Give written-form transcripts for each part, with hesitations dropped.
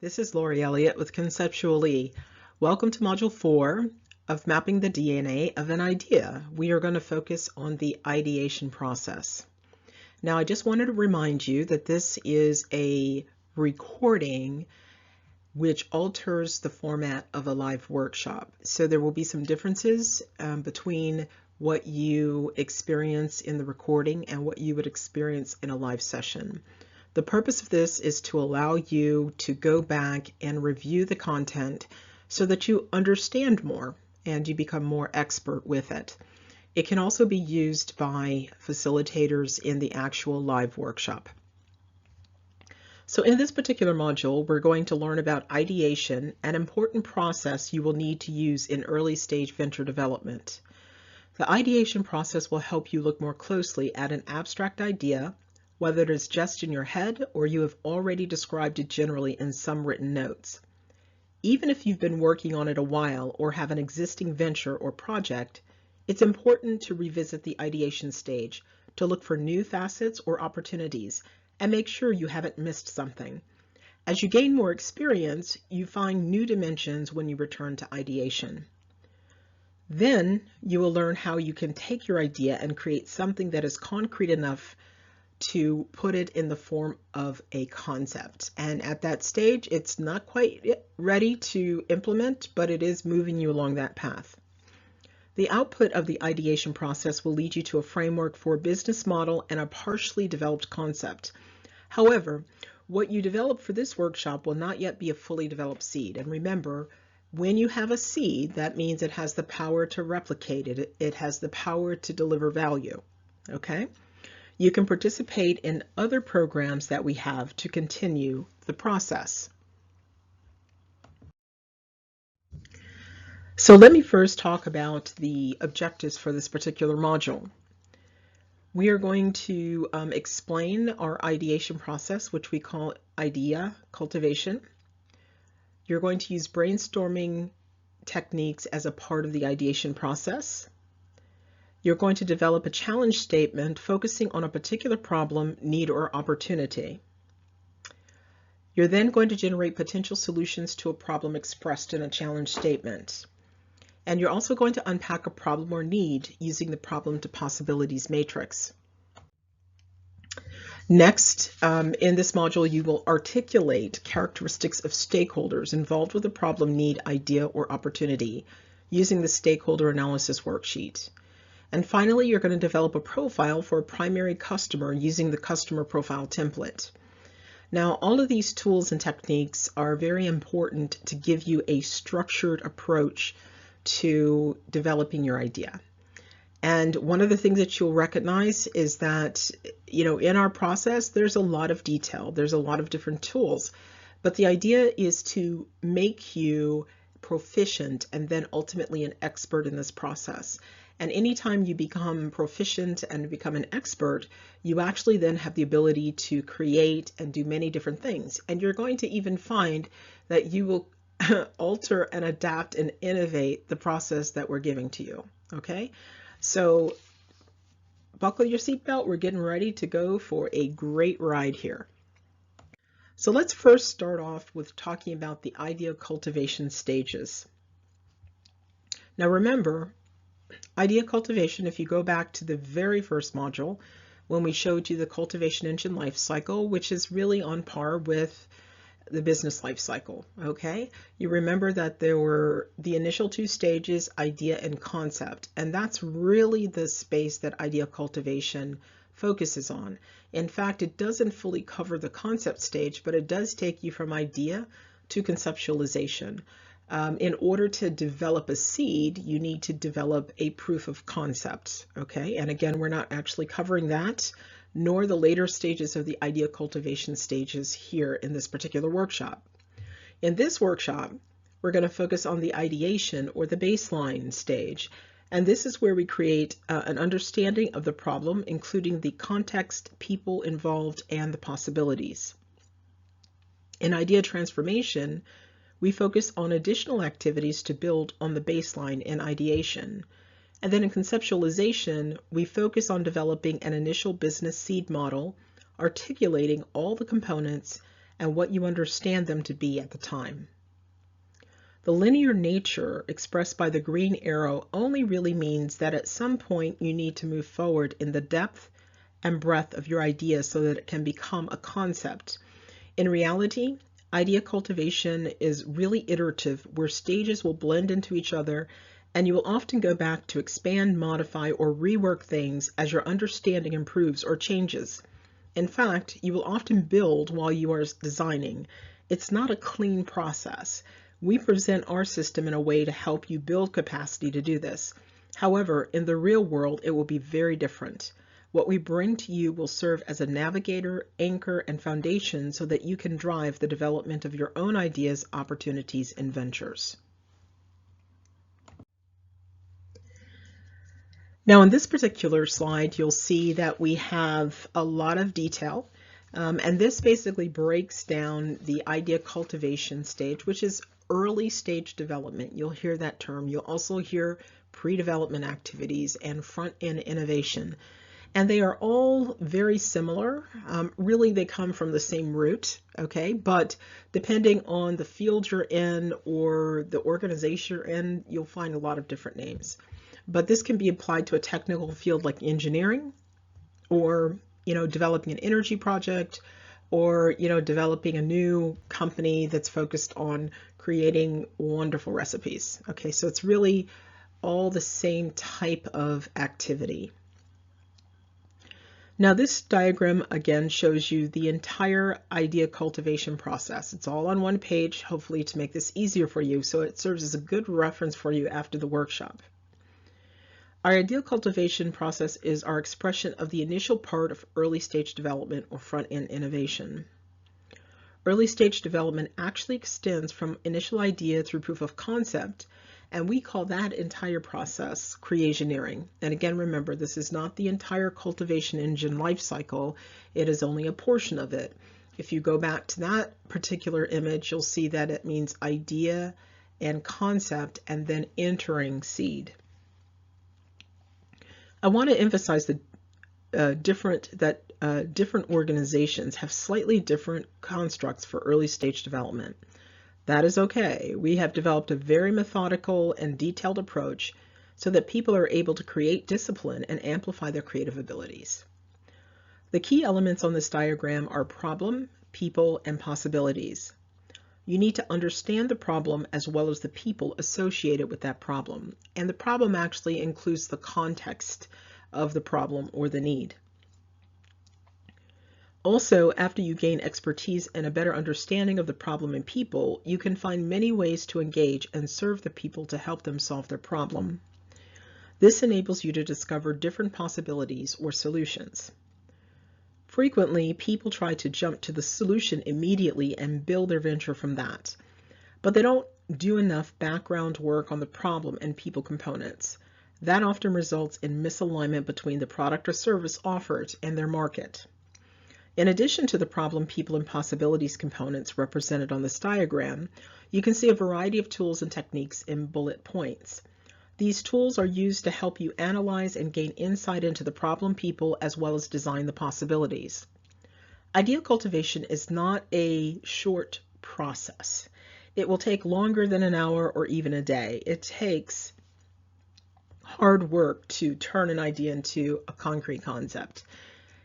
This is Lori Elliott with Conceptual E. Welcome to Module 4 of Mapping the DNA of an Idea. We are going to focus on the ideation process. Now, I just wanted to remind you that this is a recording which alters the format of a live workshop. So there will be some differences between what you experience in the recording and what you would experience in a live session. The purpose of this is to allow you to go back and review the content so that you understand more and you become more expert with it. It can also be used by facilitators in the actual live workshop. So in this particular module, we're going to learn about ideation, an important process you will need to use in early stage venture development. The ideation process will help you look more closely at an abstract idea, whether it is just in your head or you have already described it generally in some written notes. Even if you've been working on it a while or have an existing venture or project, it's important to revisit the ideation stage to look for new facets or opportunities and make sure you haven't missed something. As you gain more experience, you find new dimensions when you return to ideation. Then you will learn how you can take your idea and create something that is concrete enough to put it in the form of a concept. And at that stage, it's not quite ready to implement, but it is moving you along that path. The output of the ideation process will lead you to a framework for a business model and a partially developed concept. However, what you develop for this workshop will not yet be a fully developed seed. And remember, when you have a seed, that means it has the power to replicate it. It has the power to deliver value. Okay? You can participate in other programs that we have to continue the process. So let me first talk about the objectives for this particular module. We are going to explain our ideation process, which we call idea cultivation. You're going to use brainstorming techniques as a part of the ideation process. You're going to develop a challenge statement focusing on a particular problem, need, or opportunity. You're then going to generate potential solutions to a problem expressed in a challenge statement. And you're also going to unpack a problem or need using the problem to possibilities matrix. Next, in this module, you will articulate characteristics of stakeholders involved with the problem, need, idea, or opportunity using the stakeholder analysis worksheet. And finally, you're going to develop a profile for a primary customer using the customer profile template. Now, all of these tools and techniques are very important to give you a structured approach to developing your idea. And one of the things that you'll recognize is that, in our process, there's a lot of detail. There's a lot of different tools. But the idea is to make you proficient and then ultimately an expert in this process. And anytime you become proficient and become an expert, you actually then have the ability to create and do many different things. And you're going to even find that you will alter and adapt and innovate the process that we're giving to you. Okay? So buckle your seatbelt. We're getting ready to go for a great ride here. So let's first start off with talking about the idea cultivation stages. Now remember, idea cultivation, if you go back to the very first module, when we showed you the cultivation engine life cycle, which is really on par with the business life cycle, okay? You remember that there were the initial two stages, idea and concept, and that's really the space that idea cultivation focuses on. In fact, it doesn't fully cover the concept stage, but it does take you from idea to conceptualization. In order to develop a seed, you need to develop a proof of concept, okay? And again, we're not actually covering that, nor the later stages of the idea cultivation stages here in this particular workshop. In this workshop, we're going to focus on the ideation or the baseline stage. And this is where we create an understanding of the problem, including the context, people involved, and the possibilities. In idea transformation, we focus on additional activities to build on the baseline in ideation. And then in conceptualization, we focus on developing an initial business seed model, articulating all the components, and what you understand them to be at the time. The linear nature expressed by the green arrow only really means that at some point you need to move forward in the depth and breadth of your idea so that it can become a concept. In reality, idea cultivation is really iterative, where stages will blend into each other, and you will often go back to expand, modify, or rework things as your understanding improves or changes. In fact, you will often build while you are designing. It's not a clean process. We present our system in a way to help you build capacity to do this. However, in the real world, it will be very different. What we bring to you will serve as a navigator, anchor, and foundation so that you can drive the development of your own ideas, opportunities, and ventures. Now, in this particular slide, you'll see that we have a lot of detail. And this basically breaks down the idea cultivation stage, which is early stage development. You'll hear that term. You'll also hear pre-development activities and front-end innovation. And they are all very similar. Really, they come from the same root, okay? But depending on the field you're in or the organization you're in, you'll find a lot of different names. But this can be applied to a technical field like engineering, or developing an energy project, or developing a new company that's focused on creating wonderful recipes. Okay, so it's really all the same type of activity. Now this diagram again shows you the entire idea cultivation process. It's all on one page, hopefully to make this easier for you, so it serves as a good reference for you after the workshop. Our idea cultivation process is our expression of the initial part of early stage development or front-end innovation. Early stage development actually extends from initial idea through proof of concept, and we call that entire process creationeering. And again, remember, this is not the entire cultivation engine life cycle. It is only a portion of it. If you go back to that particular image, you'll see that it means idea and concept and then entering seed. I want to emphasize that different organizations have slightly different constructs for early stage development. That is okay. We have developed a very methodical and detailed approach so that people are able to create discipline and amplify their creative abilities. The key elements on this diagram are problem, people, and possibilities. You need to understand the problem as well as the people associated with that problem. And the problem actually includes the context of the problem or the need. Also, after you gain expertise and a better understanding of the problem and people, you can find many ways to engage and serve the people to help them solve their problem. This enables you to discover different possibilities or solutions. Frequently, people try to jump to the solution immediately and build their venture from that, but they don't do enough background work on the problem and people components. That often results in misalignment between the product or service offered and their market. In addition to the problem, people, and possibilities components represented on this diagram, you can see a variety of tools and techniques in bullet points. These tools are used to help you analyze and gain insight into the problem, people, as well as design the possibilities. Idea cultivation is not a short process. It will take longer than an hour or even a day. It takes hard work to turn an idea into a concrete concept.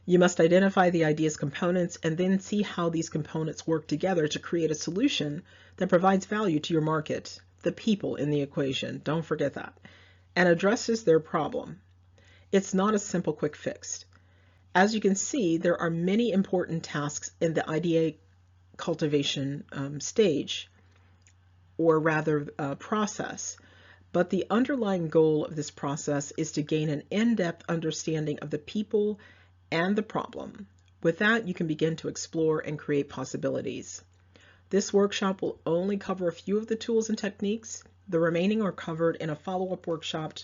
You must identify the idea's components and then see how these components work together to create a solution that provides value to your market, the people in the equation, don't forget that, and addresses their problem. It's not a simple quick fix. As you can see, there are many important tasks in the idea cultivation stage, or rather process. But the underlying goal of this process is to gain an in-depth understanding of the people and the problem. With that, you can begin to explore and create possibilities. This workshop will only cover a few of the tools and techniques. The remaining are covered in a follow-up workshop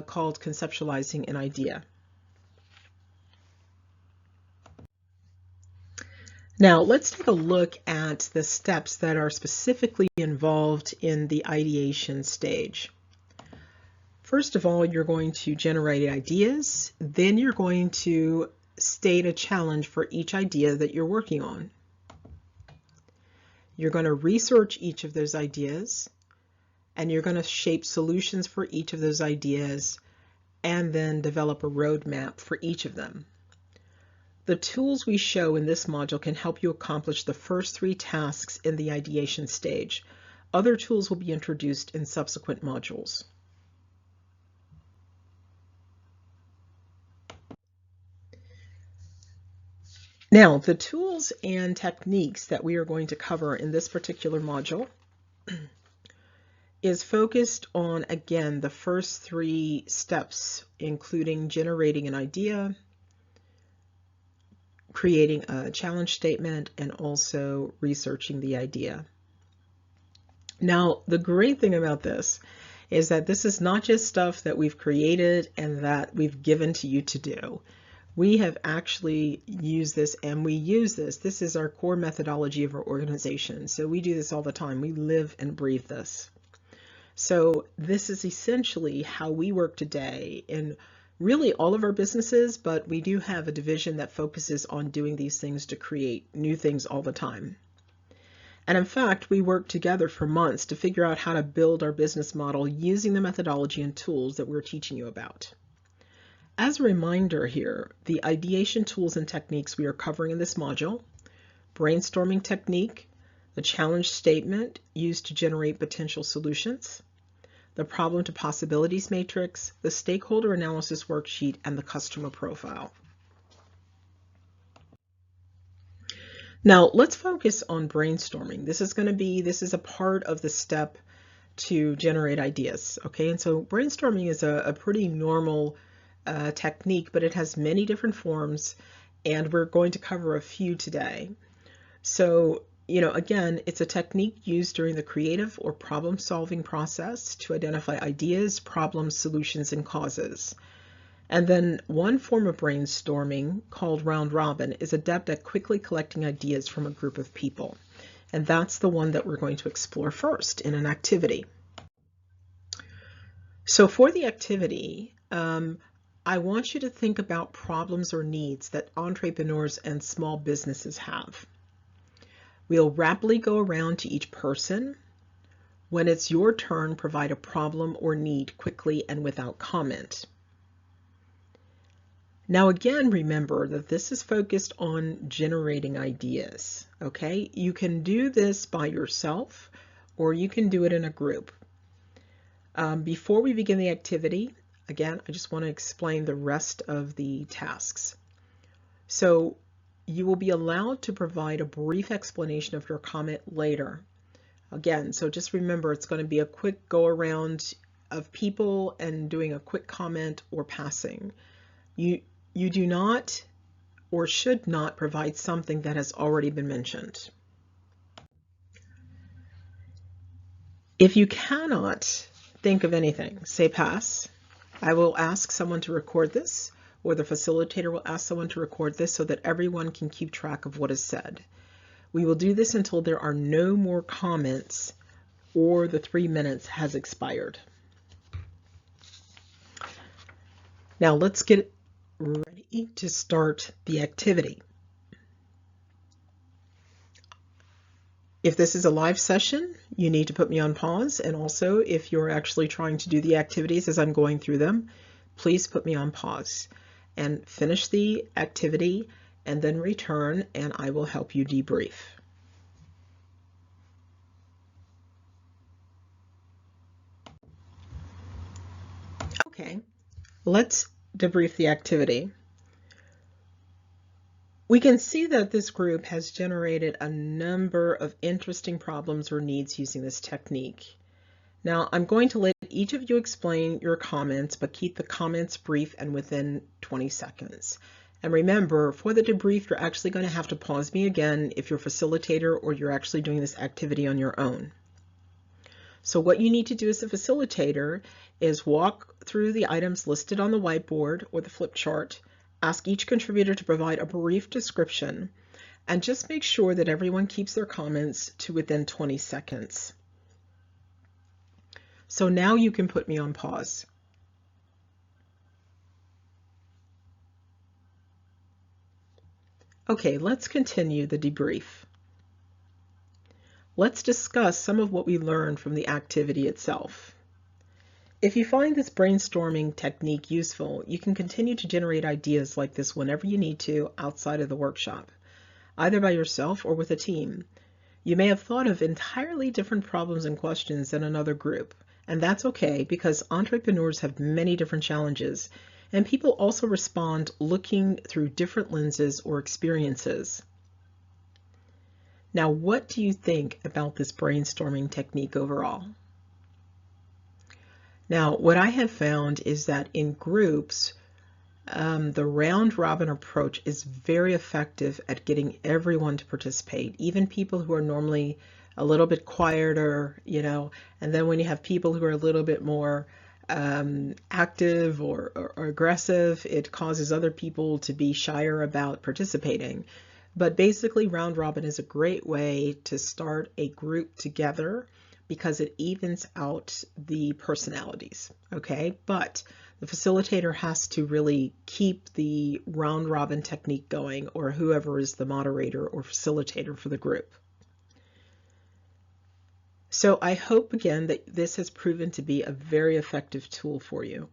called Conceptualizing an Idea. Now, let's take a look at the steps that are specifically involved in the ideation stage. First of all, you're going to generate ideas. Then you're going to state a challenge for each idea that you're working on. You're going to research each of those ideas, and you're going to shape solutions for each of those ideas, and then develop a roadmap for each of them. The tools we show in this module can help you accomplish the first 3 tasks in the ideation stage. Other tools will be introduced in subsequent modules. Now, the tools and techniques that we are going to cover in this particular module is focused on, again, the first 3 steps, including generating an idea, creating a challenge statement, and also researching the idea. Now, the great thing about this is that this is not just stuff that we've created and that we've given to you to do. We have actually used this, and we use this. This is our core methodology of our organization. So we do this all the time. We live and breathe this. So this is essentially how we work today in really all of our businesses, but we do have a division that focuses on doing these things to create new things all the time. And in fact, we worked together for months to figure out how to build our business model using the methodology and tools that we're teaching you about. As a reminder here, the ideation tools and techniques we are covering in this module: brainstorming technique, the challenge statement used to generate potential solutions, the problem to possibilities matrix, the stakeholder analysis worksheet, and the customer profile. Now let's focus on brainstorming. This is a part of the step to generate ideas. Okay, and so brainstorming is a pretty normal technique, but it has many different forms, and we're going to cover a few today. So, again, it's a technique used during the creative or problem-solving process to identify ideas, problems, solutions, and causes. And then one form of brainstorming, called round robin, is adept at quickly collecting ideas from a group of people. And that's the one that we're going to explore first in an activity. So for the activity, I want you to think about problems or needs that entrepreneurs and small businesses have. We'll rapidly go around to each person. When it's your turn, provide a problem or need quickly and without comment. Now again, remember that this is focused on generating ideas, okay? You can do this by yourself, or you can do it in a group. Before we begin the activity, again, I just want to explain the rest of the tasks. So you will be allowed to provide a brief explanation of your comment later. Again, so just remember, it's going to be a quick go around of people and doing a quick comment or passing. You do not or should not provide something that has already been mentioned. If you cannot think of anything, say pass. I will ask someone to record this, or the facilitator will ask someone to record this so that everyone can keep track of what is said. We will do this until there are no more comments or the 3 minutes has expired. Now let's get ready to start the activity. If this is a live session, you need to put me on pause, and also if you're actually trying to do the activities as I'm going through them, please put me on pause and finish the activity and then return, and I will help you debrief. Okay, let's debrief the activity. We can see that this group has generated a number of interesting problems or needs using this technique. Now, I'm going to let each of you explain your comments, but keep the comments brief and within 20 seconds. And remember, for the debrief, you're actually going to have to pause me again if you're a facilitator or you're actually doing this activity on your own. So what you need to do as a facilitator is walk through the items listed on the whiteboard or the flip chart, ask each contributor to provide a brief description, and just make sure that everyone keeps their comments to within 20 seconds. So now you can put me on pause. Okay, let's continue the debrief. Let's discuss some of what we learned from the activity itself. If you find this brainstorming technique useful, you can continue to generate ideas like this whenever you need to outside of the workshop, either by yourself or with a team. You may have thought of entirely different problems and questions than another group, and that's okay because entrepreneurs have many different challenges, and people also respond looking through different lenses or experiences. Now, what do you think about this brainstorming technique overall? Now, what I have found is that in groups, the round robin approach is very effective at getting everyone to participate, even people who are normally a little bit quieter, and then when you have people who are a little bit more active or aggressive, it causes other people to be shyer about participating. But basically, round robin is a great way to start a group together because it evens out the personalities, okay? But the facilitator has to really keep the round robin technique going, or whoever is the moderator or facilitator for the group. So I hope again that this has proven to be a very effective tool for you.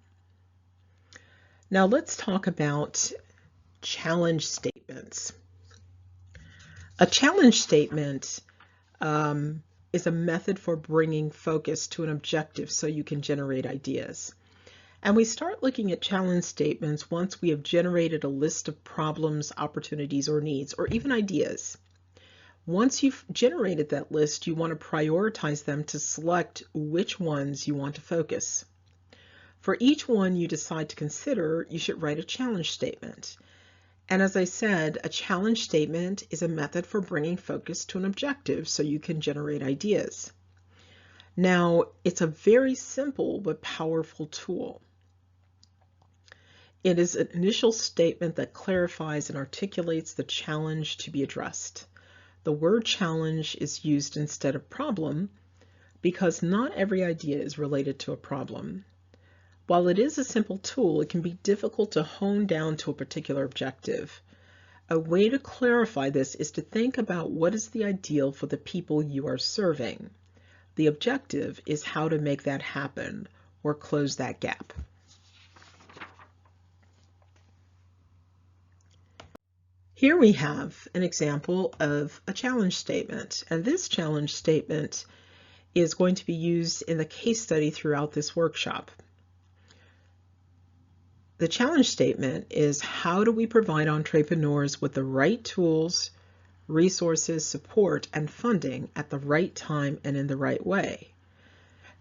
Now let's talk about challenge statements. A challenge statement is a method for bringing focus to an objective so you can generate ideas. And we start looking at challenge statements once we have generated a list of problems, opportunities, or needs, or even ideas. Once you've generated that list, you want to prioritize them to select which ones you want to focus. For each one you decide to consider, you should write a challenge statement. And as I said, a challenge statement is a method for bringing focus to an objective so you can generate ideas. Now, it's a very simple but powerful tool. It is an initial statement that clarifies and articulates the challenge to be addressed. The word challenge is used instead of problem because not every idea is related to a problem. While it is a simple tool, it can be difficult to hone down to a particular objective. A way to clarify this is to think about what is the ideal for the people you are serving. The objective is how to make that happen or close that gap. Here we have an example of a challenge statement, and this challenge statement is going to be used in the case study throughout this workshop. The challenge statement is, how do we provide entrepreneurs with the right tools, resources, support, and funding at the right time and in the right way?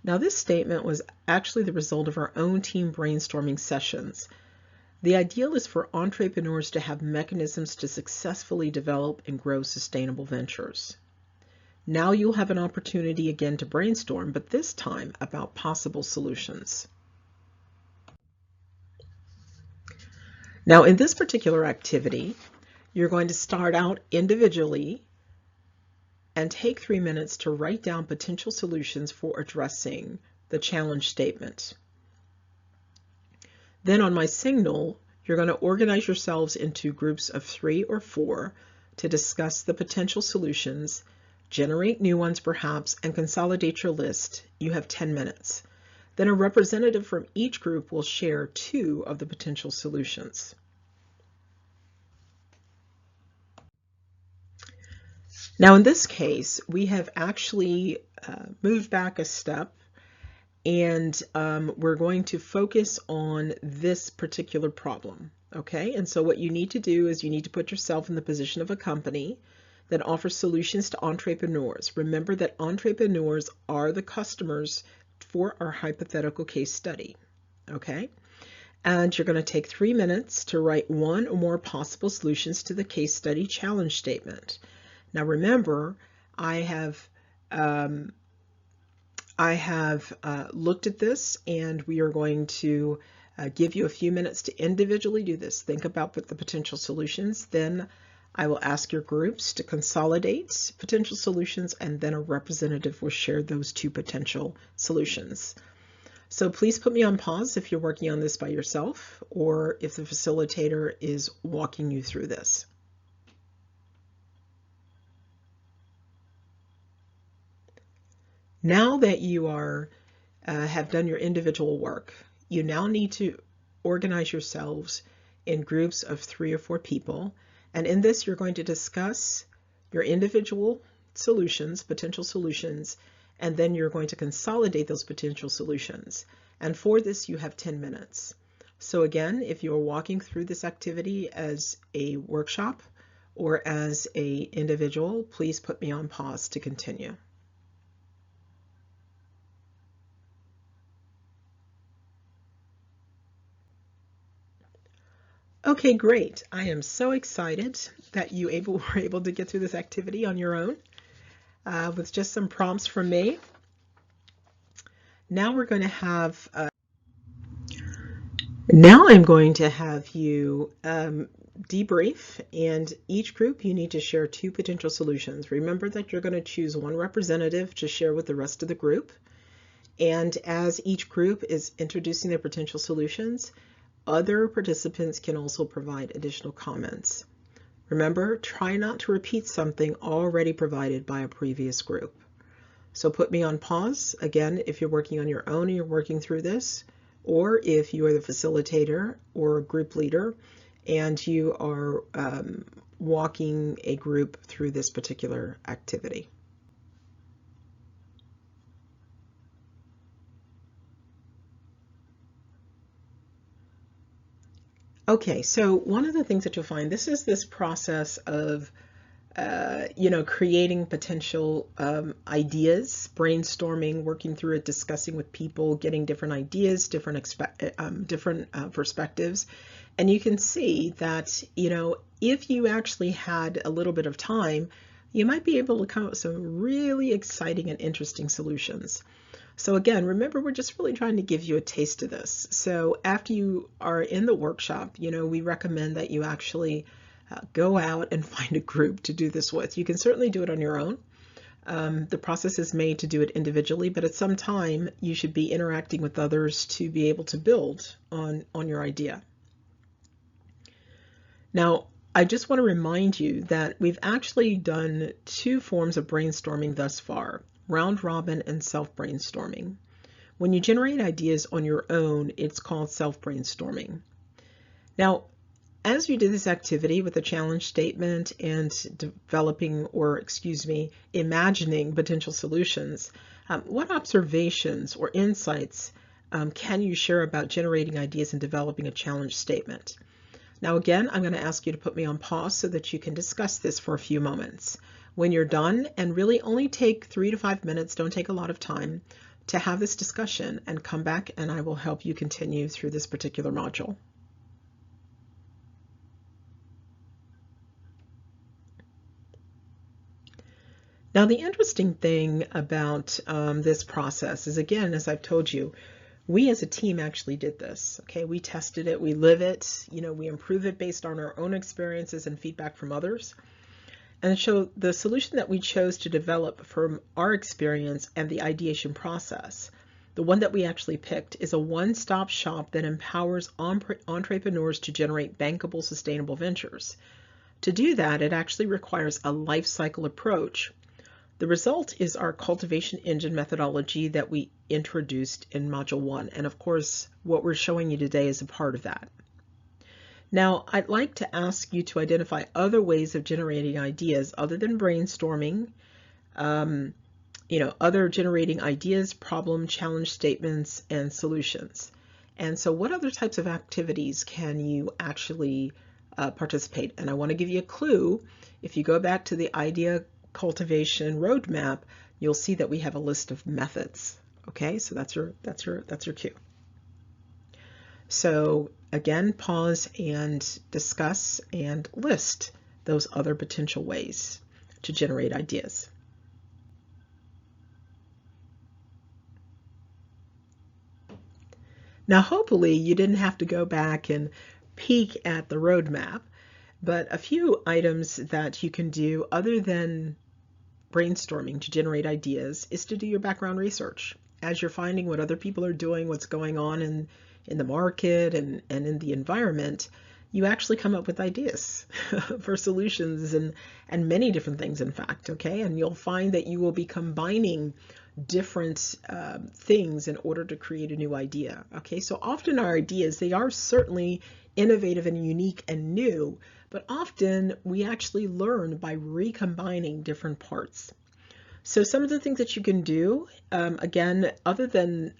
Now, this statement was actually the result of our own team brainstorming sessions. The ideal is for entrepreneurs to have mechanisms to successfully develop and grow sustainable ventures. Now you'll have an opportunity again to brainstorm, but this time about possible solutions. Now, in this particular activity, you're going to start out individually and take 3 minutes to write down potential solutions for addressing the challenge statement. Then on my signal, you're going to organize yourselves into groups of 3 or 4 to discuss the potential solutions, generate new ones perhaps, and consolidate your list. You have 10 minutes. Then a representative from each group will share 2 of the potential solutions. Now in this case, we have actually moved back a step, and we're going to focus on this particular problem, okay? And so what you need to do is you need to put yourself in the position of a company that offers solutions to entrepreneurs. Remember that entrepreneurs are the customers for our hypothetical case study, okay? And you're going to take 3 minutes to write 1 or more possible solutions to the case study challenge statement. Now remember, I have looked at this, and we are going to give you a few minutes to individually do this. Think about the potential solutions. Then I will ask your groups to consolidate potential solutions, and then a representative will share those 2 potential solutions. So please put me on pause if you're working on this by yourself, or if the facilitator is walking you through this. Now that you have done your individual work, you now need to organize yourselves in groups of 3 or 4 people. And in this, you're going to discuss your individual solutions, potential solutions, and then you're going to consolidate those potential solutions. And for this, you have 10 minutes. So again, if you're walking through this activity as a workshop or as an individual, please put me on pause to continue. Okay, great. I am so excited that you were able to get through this activity on your own with just some prompts from me. Now we're going to have, now I'm going to have you debrief, and each group you need to share 2 potential solutions. Remember that you're going to choose 1 representative to share with the rest of the group. And as each group is introducing their potential solutions, other participants can also provide additional comments. Remember, try not to repeat something already provided by a previous group. So put me on pause, again, if you're working on your own and you're working through this, or if you are the facilitator or a group leader and you are walking a group through this particular activity. Okay, so one of the things that you'll find, this is this process of creating potential ideas, brainstorming, working through it, discussing with people, getting different ideas, different perspectives. And you can see that, if you actually had a little bit of time, you might be able to come up with some really exciting and interesting solutions. So again, remember, we're just really trying to give you a taste of this. So after you are in the workshop, we recommend that you actually go out and find a group to do this with. You can certainly do it on your own. The process is made to do it individually, but at some time you should be interacting with others to be able to build on your idea. Now, I just want to remind you that we've actually done 2 forms of brainstorming thus far: round robin and self-brainstorming. When you generate ideas on your own, it's called self-brainstorming. Now, as you did this activity with a challenge statement and imagining potential solutions, what observations or insights can you share about generating ideas and developing a challenge statement? Now again, I'm going to ask you to put me on pause so that you can discuss this for a few moments. When you're done, and really only take 3 to 5 minutes, don't take a lot of time, to have this discussion, and come back and I will help you continue through this particular module. Now, the interesting thing about this process is, again, as I've told you, we as a team actually did this. Okay, we tested it, we live it, we improve it based on our own experiences and feedback from others. And so the solution that we chose to develop from our experience and the ideation process, the one that we actually picked, is a one-stop shop that empowers entrepreneurs to generate bankable, sustainable ventures. To do that, it actually requires a life cycle approach. The result is our cultivation engine methodology that we introduced in Module 1. And of course, what we're showing you today is a part of that. Now, I'd like to ask you to identify other ways of generating ideas other than brainstorming, other generating ideas, problem, challenge statements, and solutions. And so what other types of activities can you actually participate? And I want to give you a clue. If you go back to the idea cultivation roadmap, you'll see that we have a list of methods. Okay, so that's your cue. So again, pause and discuss and list those other potential ways to generate ideas. Now, hopefully you didn't have to go back and peek at the roadmap, but a few items that you can do other than brainstorming to generate ideas is to do your background research. As you're finding what other people are doing, what's going on in the market and in the environment, you actually come up with ideas for solutions and many different things, in fact, okay? And you'll find that you will be combining different things in order to create a new idea. Okay, so often our ideas, they are certainly innovative and unique and new, but often we actually learn by recombining different parts. So some of the things that you can do, again, other than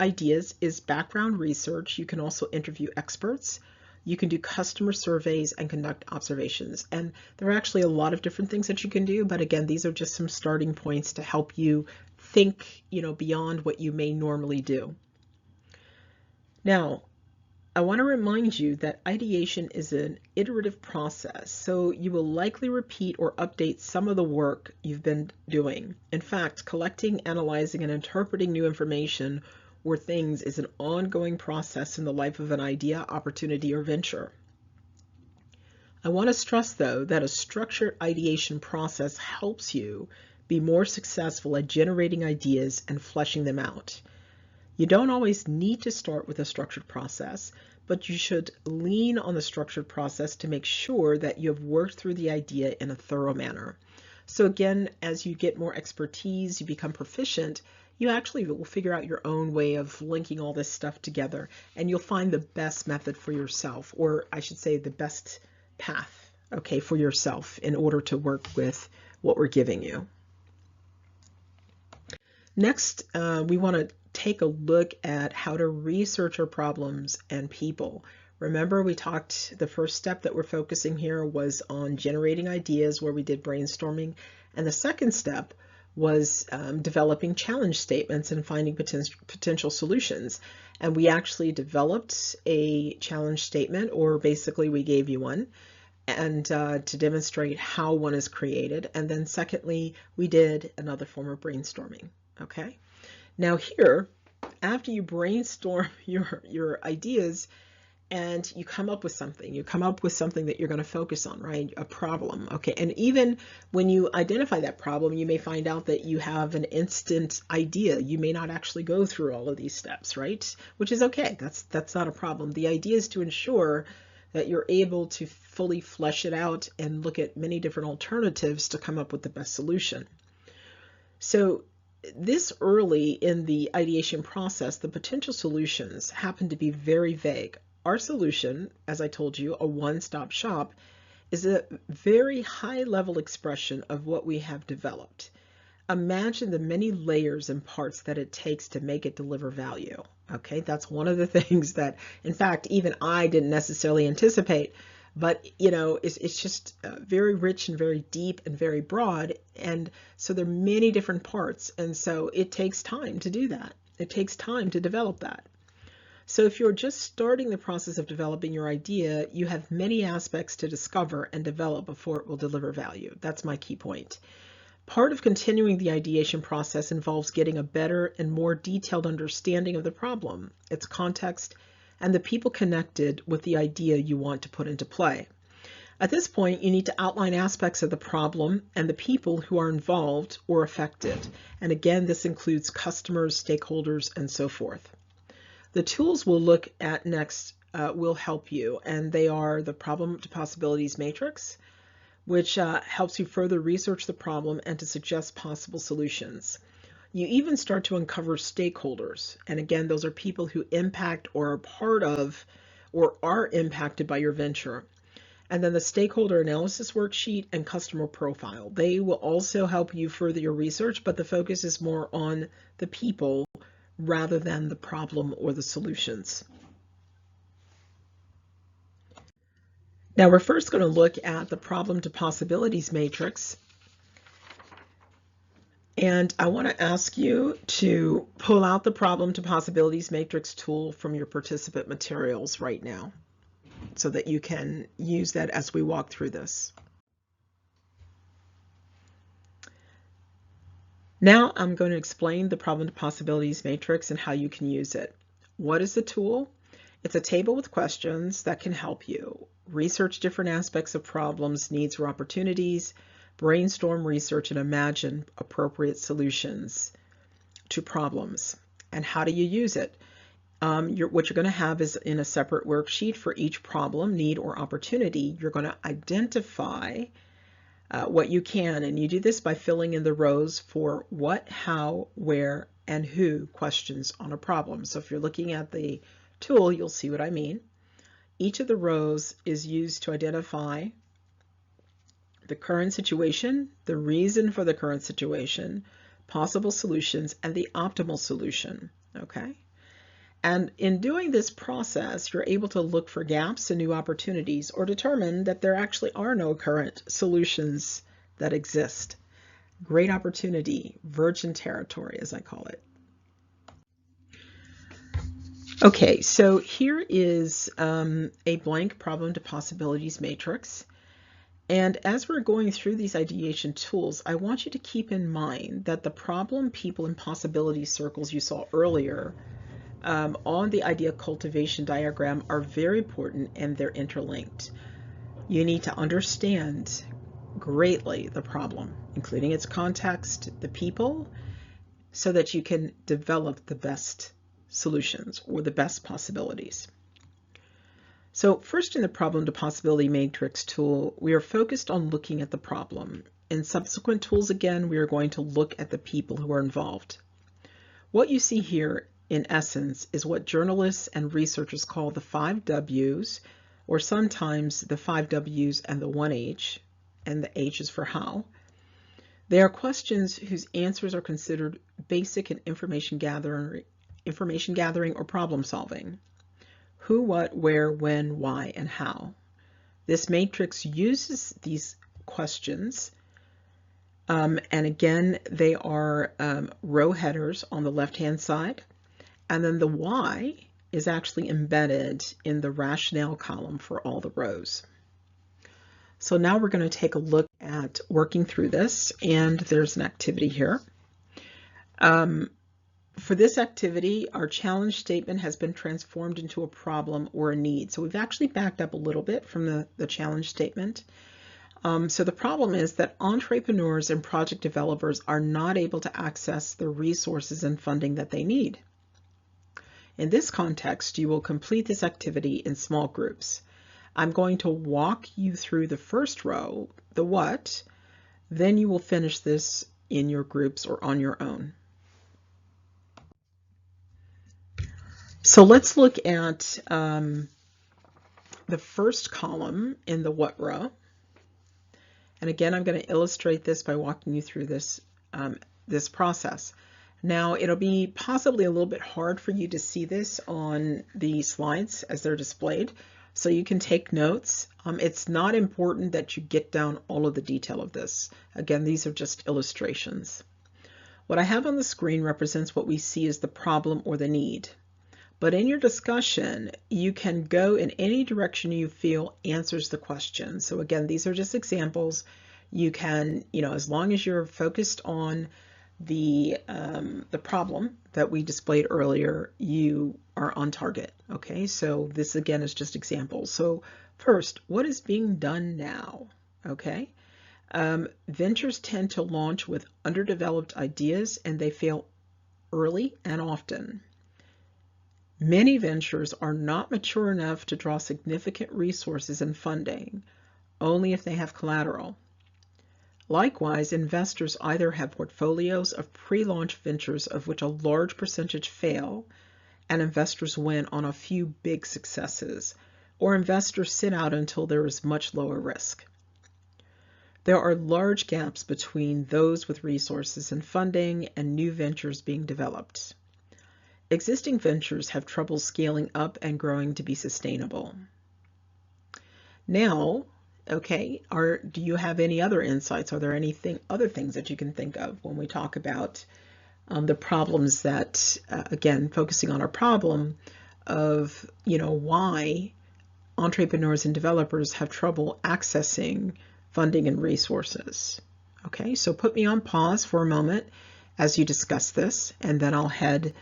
ideas, is background research. You can also interview experts. You can do customer surveys and conduct observations. And there are actually a lot of different things that you can do, but again, these are just some starting points to help you think, beyond what you may normally do. Now, I want to remind you that ideation is an iterative process, so you will likely repeat or update some of the work you've been doing. In fact, collecting, analyzing, and interpreting new information or things is an ongoing process in the life of an idea, opportunity, or venture. I want to stress, though, that a structured ideation process helps you be more successful at generating ideas and fleshing them out. You don't always need to start with a structured process, but you should lean on the structured process to make sure that you have worked through the idea in a thorough manner. So again, as you get more expertise, you become proficient, you actually will figure out your own way of linking all this stuff together, and you'll find the best method for yourself, or I should say the best path, okay, for yourself in order to work with what we're giving you. Next, we want to take a look at how to research our problems and people. Remember, we talked, the first step that we're focusing here was on generating ideas, where we did brainstorming, and the second step was developing challenge statements and finding potential solutions. And we actually developed a challenge statement, or basically we gave you one, and to demonstrate how one is created. And then secondly, we did another form of brainstorming. Okay, now here, after you brainstorm your ideas and you come up with something, that you're going to focus on, right? A problem. Okay, and even when you identify that problem, you may find out that you have an instant idea. You may not actually go through all of these steps, right? Which is okay. That's not a problem. The idea is to ensure that you're able to fully flesh it out and look at many different alternatives to come up with the best solution. So this early in the ideation process, the potential solutions happen to be very vague. Our solution, as I told you, a one-stop shop, is a very high-level expression of what we have developed. Imagine the many layers and parts that it takes to make it deliver value. Okay, that's one of the things that, in fact, even I didn't necessarily anticipate. But it's just very rich and very deep and very broad, and so there are many different parts, and so it takes time to do that. It takes time to develop that. So if you're just starting the process of developing your idea, you have many aspects to discover and develop before it will deliver value. That's my key point. Part of continuing the ideation process involves getting a better and more detailed understanding of the problem, its context, and the people connected with the idea you want to put into play. At this point, you need to outline aspects of the problem and the people who are involved or affected. And again, this includes customers, stakeholders, and so forth. The tools we'll look at next will help you, and they are the Problem to Possibilities Matrix, which helps you further research the problem and to suggest possible solutions. You even start to uncover stakeholders. And again, those are people who impact or are part of or are impacted by your venture. And then the stakeholder analysis worksheet and customer profile. They will also help you further your research, but the focus is more on the people rather than the problem or the solutions. Now we're first going to look at the Problem to Possibilities Matrix. And I want to ask you to pull out the Problem to Possibilities Matrix tool from your participant materials right now so that you can use that as we walk through this. Now I'm going to explain the Problem to Possibilities Matrix and how you can use it. What is the tool? It's a table with questions that can help you research different aspects of problems, needs, or opportunities, brainstorm, research, and imagine appropriate solutions to problems. And how do you use it? What you're going to have is in a separate worksheet for each problem, need, or opportunity, you're going to identify what you can, and you do this by filling in the rows for what, how, where, and who questions on a problem. So if you're looking at the tool, you'll see what I mean. Each of the rows is used to identify the current situation, the reason for the current situation, possible solutions, and the optimal solution, okay? And in doing this process, you're able to look for gaps and new opportunities, or determine that there actually are no current solutions that exist. Great opportunity, virgin territory, as I call it. Okay, so here is a blank problem to possibilities matrix. And as we're going through these ideation tools, I want you to keep in mind that the problem, people, and possibility circles you saw earlier on the idea cultivation diagram are very important, and they're interlinked. You need to understand greatly the problem, including its context, the people, so that you can develop the best solutions or the best possibilities. So first, in the problem to possibility matrix tool, we are focused on looking at the problem. In subsequent tools, again, we are going to look at the people who are involved. What you see here, in essence, is what journalists and researchers call the 5 W's, or sometimes the 5 W's and the 1 H, and the H is for how. They are questions whose answers are considered basic in information gathering or problem solving. Who, what, where, when, why, and how. This matrix uses these questions, and again, they are row headers on the left-hand side, and then the why is actually embedded in the rationale column for all the rows. So now we're going to take a look at working through this, and there's an activity here. For this activity, our challenge statement has been transformed into a problem or a need. So we've actually backed up a little bit from the challenge statement. So the problem is that entrepreneurs and project developers are not able to access the resources and funding that they need. In this context, you will complete this activity in small groups. I'm going to walk you through the first row, the what, then you will finish this in your groups or on your own. So let's look at the first column in the what row. And again, I'm going to illustrate this by walking you through this, this process. Now, it'll be possibly a little bit hard for you to see this on the slides as they're displayed, so you can take notes. It's not important that you get down all of the detail of this. Again, these are just illustrations. What I have on the screen represents what we see as the problem or the need. But in your discussion, you can go in any direction you feel answers the question. So again, these are just examples. You can, as long as you're focused on the problem that we displayed earlier, you are on target. Okay, so this again is just examples. So first, what is being done now? Okay, ventures tend to launch with underdeveloped ideas, and they fail early and often. Many ventures are not mature enough to draw significant resources and funding, only if they have collateral. Likewise, investors either have portfolios of pre-launch ventures of which a large percentage fail, and investors win on a few big successes, or investors sit out until there is much lower risk. There are large gaps between those with resources and funding and new ventures being developed. Existing ventures have trouble scaling up and growing to be sustainable. Now, okay, do you have any other insights? Are there other things that you can think of when we talk about the problems that, again, focusing on our problem of, why entrepreneurs and developers have trouble accessing funding and resources? Okay, so put me on pause for a moment as you discuss this, and then I'll head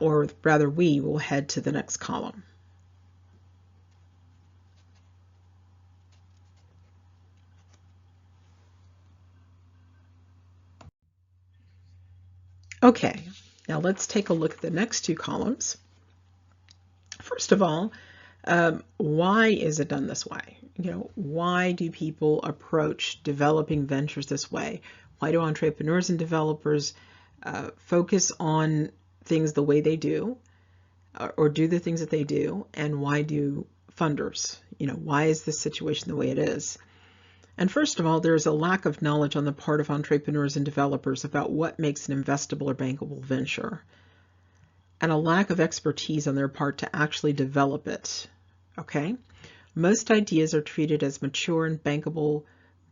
or rather we will head to the next column. Okay, now let's take a look at the next two columns. First of all, Why is it done this way? You know, why do people approach developing ventures this way? Why do entrepreneurs and developers focus on things the way they do, or do the things that they do? And why do funders? You know, why is this situation the way it is? And first of all, there's a lack of knowledge on the part of entrepreneurs and developers about what makes an investable or bankable venture, and a lack of expertise on their part to actually develop it. Okay? Most ideas are treated as mature and bankable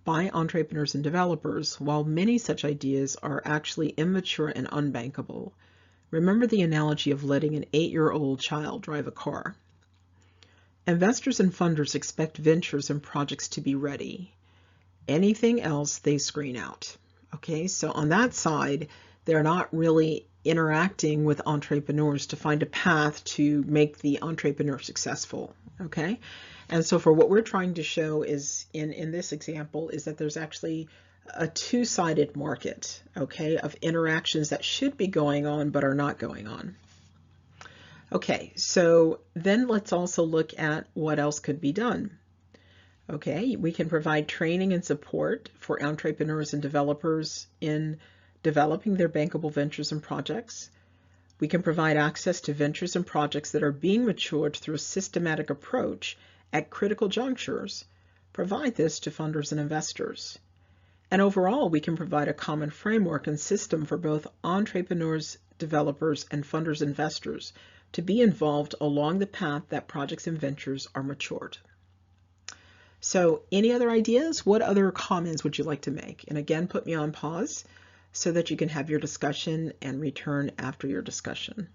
by entrepreneurs and developers, while many such ideas are actually immature and unbankable. Remember the analogy of letting an 8-year-old child drive a car. Investors and funders expect ventures and projects to be ready. Anything else they screen out. Okay, so on that side, they're not really interacting with entrepreneurs to find a path to make the entrepreneur successful. Okay, and so for what we're trying to show is in this example is that there's actually a two-sided market, okay, of interactions that should be going on but are not going on. Okay, so then let's also look at what else could be done. Okay, we can provide training and support for entrepreneurs and developers in developing their bankable ventures and projects. We can provide access to ventures and projects that are being matured through a systematic approach at critical junctures. Provide this to funders and investors. And overall, we can provide a common framework and system for both entrepreneurs, developers, and funders, investors to be involved along the path that projects and ventures are matured. So any other ideas? What other comments would you like to make? And again, put me on pause so that you can have your discussion and return after your discussion.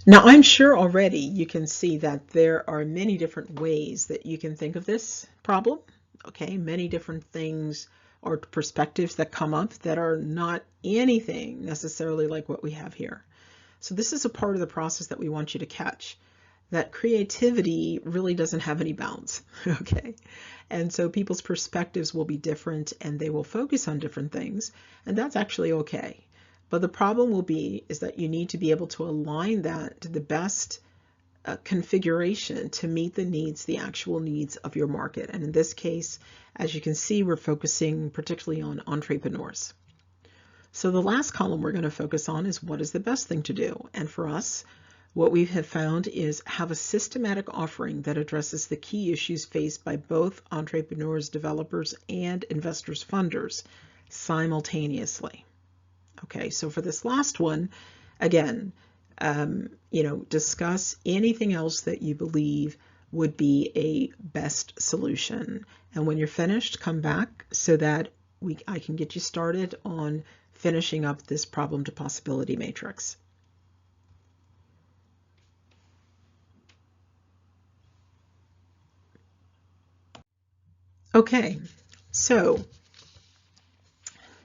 Now, I'm sure already you can see that there are many different ways that you can think of this problem. Okay, many different things or perspectives that come up that are not anything necessarily like what we have here. So this is a part of the process that we want you to catch, that creativity really doesn't have any bounds, okay? And so people's perspectives will be different and they will focus on different things, and that's actually okay. But the problem will be is that you need to be able to align that to the best configuration to meet the needs, the actual needs of your market. And in this case, as you can see, we're focusing particularly on entrepreneurs. So the last column we're going to focus on is what is the best thing to do. And for us, what we have found is have a systematic offering that addresses the key issues faced by both entrepreneurs, developers, and investors, funders simultaneously. Okay, so for this last one, again, discuss anything else that you believe would be a best solution. And when you're finished, come back so that I can get you started on finishing up this problem to possibility matrix. Okay, so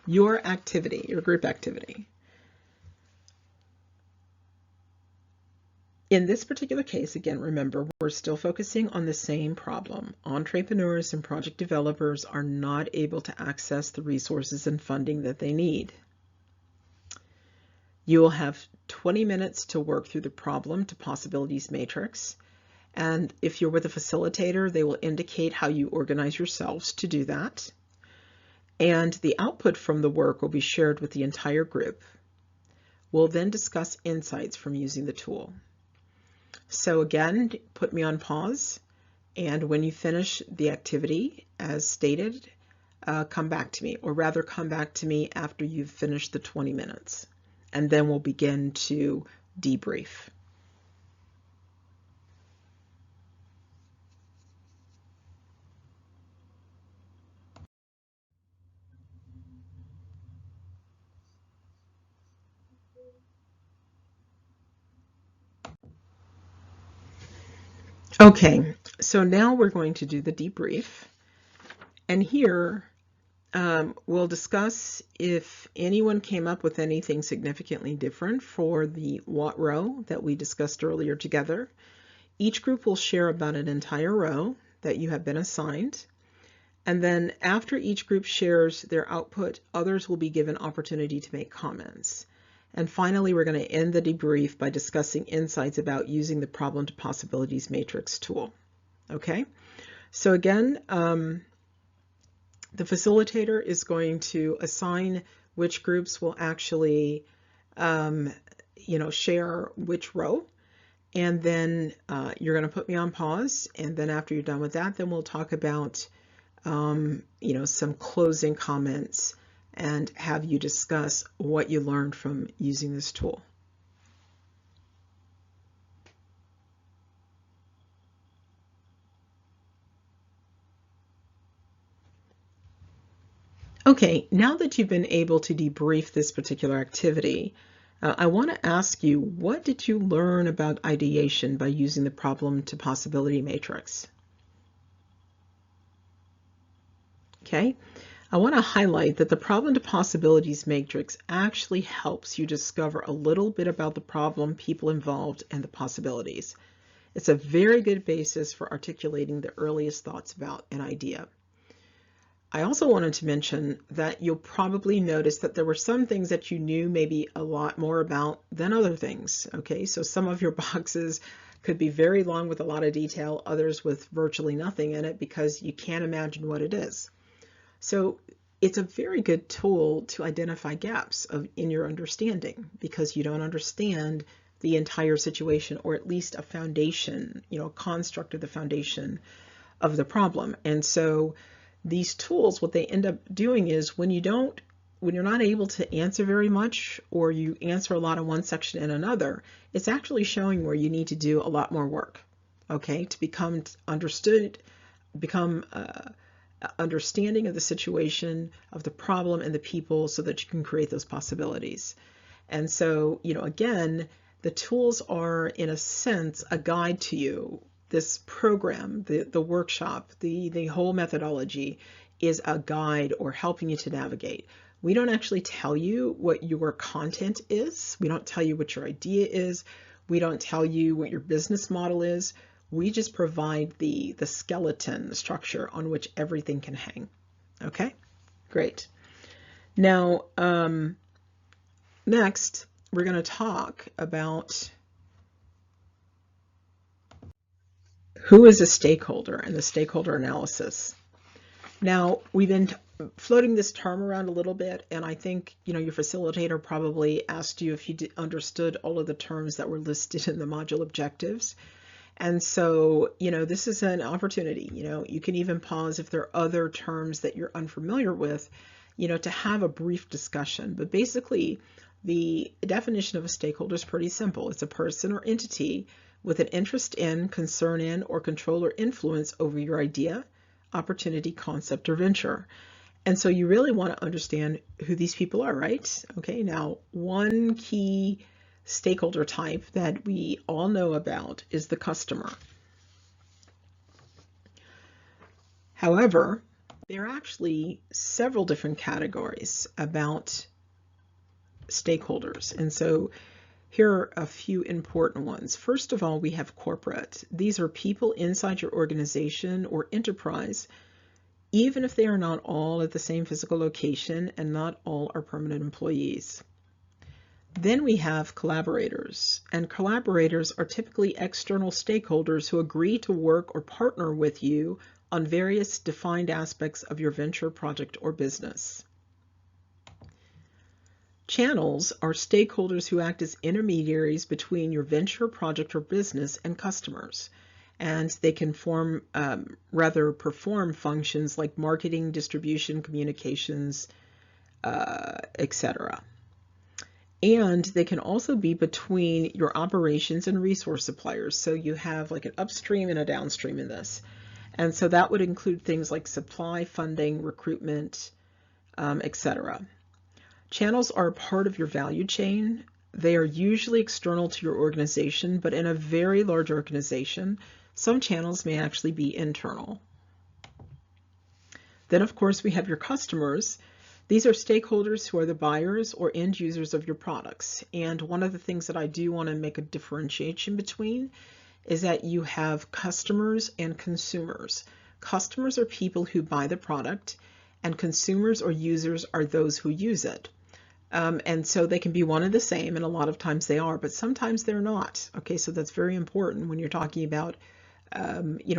your activity, your group activity. In this particular case, again, remember, we're still focusing on the same problem. Entrepreneurs and project developers are not able to access the resources and funding that they need. You will have 20 minutes to work through the problem to possibilities matrix. And if you're with a facilitator, they will indicate how you organize yourselves to do that. And the output from the work will be shared with the entire group. We'll then discuss insights from using the tool. So again, put me on pause, and when you finish the activity as stated, come back to me, or rather come back to me after you've finished the 20 minutes, and then we'll begin to debrief. Okay, so now we're going to do the debrief, and here we'll discuss if anyone came up with anything significantly different for the what row that we discussed earlier together. Each group will share about an entire row that you have been assigned, And then after each group shares their output, others will be given opportunity to make comments. And finally, we're going to end the debrief by discussing insights about using the problem to possibilities matrix tool. Okay, so again, the facilitator is going to assign which groups will actually, share which row. And then you're going to put me on pause. And then after you're done with that, then we'll talk about, some closing comments and have you discuss what you learned from using this tool. Okay, now that you've been able to debrief this particular activity, I want to ask you, what did you learn about ideation by using the problem to possibility matrix? Okay, I want to highlight that the problem to possibilities matrix actually helps you discover a little bit about the problem, people involved, and the possibilities. It's a very good basis for articulating the earliest thoughts about an idea. I also wanted to mention that you'll probably notice that there were some things that you knew maybe a lot more about than other things. Okay, so some of your boxes could be very long with a lot of detail, others with virtually nothing in it because you can't imagine what it is. So it's a very good tool to identify gaps in your understanding because you don't understand the entire situation, or at least a foundation, a construct of the foundation of the problem. And so these tools, what they end up doing is when you're not able to answer very much, or you answer a lot in one section and another, it's actually showing where you need to do a lot more work, okay, to become understanding of the situation, of the problem and the people, so that you can create those possibilities. And so, again, the tools are, in a sense, a guide to you. This program, the workshop, the whole methodology is a guide or helping you to navigate. We don't actually tell you what your content is. We don't tell you what your idea is. We don't tell you what your business model is. We just provide the skeleton, the structure on which everything can hang. Okay, great. Now, next, we're going to talk about who is a stakeholder and the stakeholder analysis. Now, we've been floating this term around a little bit, and I think, your facilitator probably asked you if you understood all of the terms that were listed in the module objectives. And so, this is an opportunity, you can even pause if there are other terms that you're unfamiliar with, to have a brief discussion. But basically, the definition of a stakeholder is pretty simple. It's a person or entity with an interest in, concern in, or control or influence over your idea, opportunity, concept, or venture. And so you really want to understand who these people are, right? Okay, now one key stakeholder type that we all know about is the customer. However, there are actually several different categories about stakeholders. And so here are a few important ones. First of all, we have corporate. These are people inside your organization or enterprise, even if they are not all at the same physical location and not all are permanent employees. Then we have collaborators, and collaborators are typically external stakeholders who agree to work or partner with you on various defined aspects of your venture, project, or business. Channels are stakeholders who act as intermediaries between your venture, project, or business and customers, and they can perform functions like marketing, distribution, communications, etc. And they can also be between your operations and resource suppliers. So you have like an upstream and a downstream in this. And so that would include things like supply, funding, recruitment, etc. Channels are a part of your value chain. They are usually external to your organization, but in a very large organization, some channels may actually be internal. Then, of course, we have your customers. These are stakeholders who are the buyers or end users of your products. And one of the things that I do want to make a differentiation between is that you have customers and consumers. Customers are people who buy the product, and consumers or users are those who use it. And so they can be one and the same, and a lot of times they are, but sometimes they're not. Okay, so that's very important when you're talking about,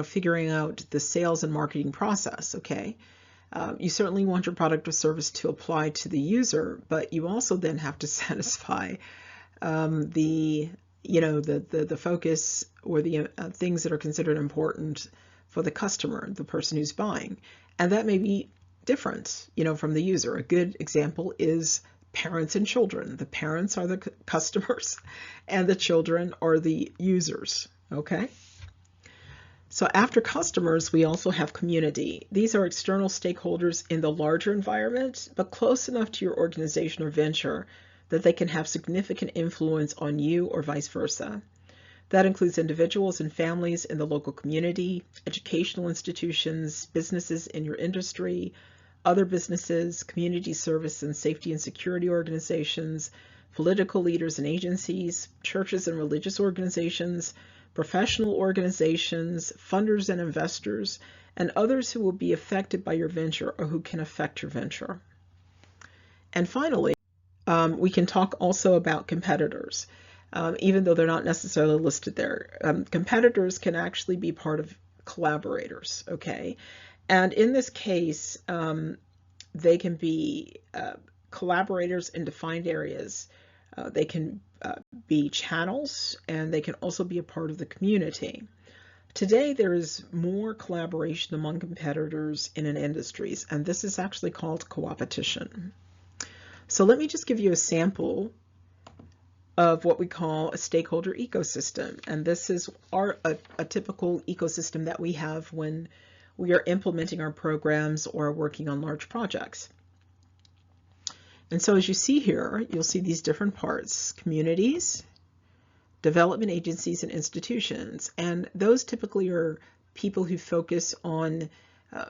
figuring out the sales and marketing process. Okay, you certainly want your product or service to apply to the user, but you also then have to satisfy the focus or the things that are considered important for the customer, the person who's buying, and that may be different, from the user. A good example is parents and children. The parents are the customers and the children are the users. Okay. So after customers, we also have community. These are external stakeholders in the larger environment, but close enough to your organization or venture that they can have significant influence on you or vice versa. That includes individuals and families in the local community, educational institutions, businesses in your industry, other businesses, community service and safety and security organizations, political leaders and agencies, churches and religious organizations, professional organizations, funders and investors, and others who will be affected by your venture or who can affect your venture. And finally, we can talk also about competitors, even though they're not necessarily listed there. Competitors can actually be part of collaborators, okay? And in this case, they can be collaborators in defined areas. They can be channels, and they can also be a part of the community. Today, there is more collaboration among competitors in industries, and this is actually called coopetition. So let me just give you a sample of what we call a stakeholder ecosystem. And this is a typical ecosystem that we have when we are implementing our programs or working on large projects. And so as you see here, you'll see these different parts: communities, development agencies, and institutions. And those typically are people who focus on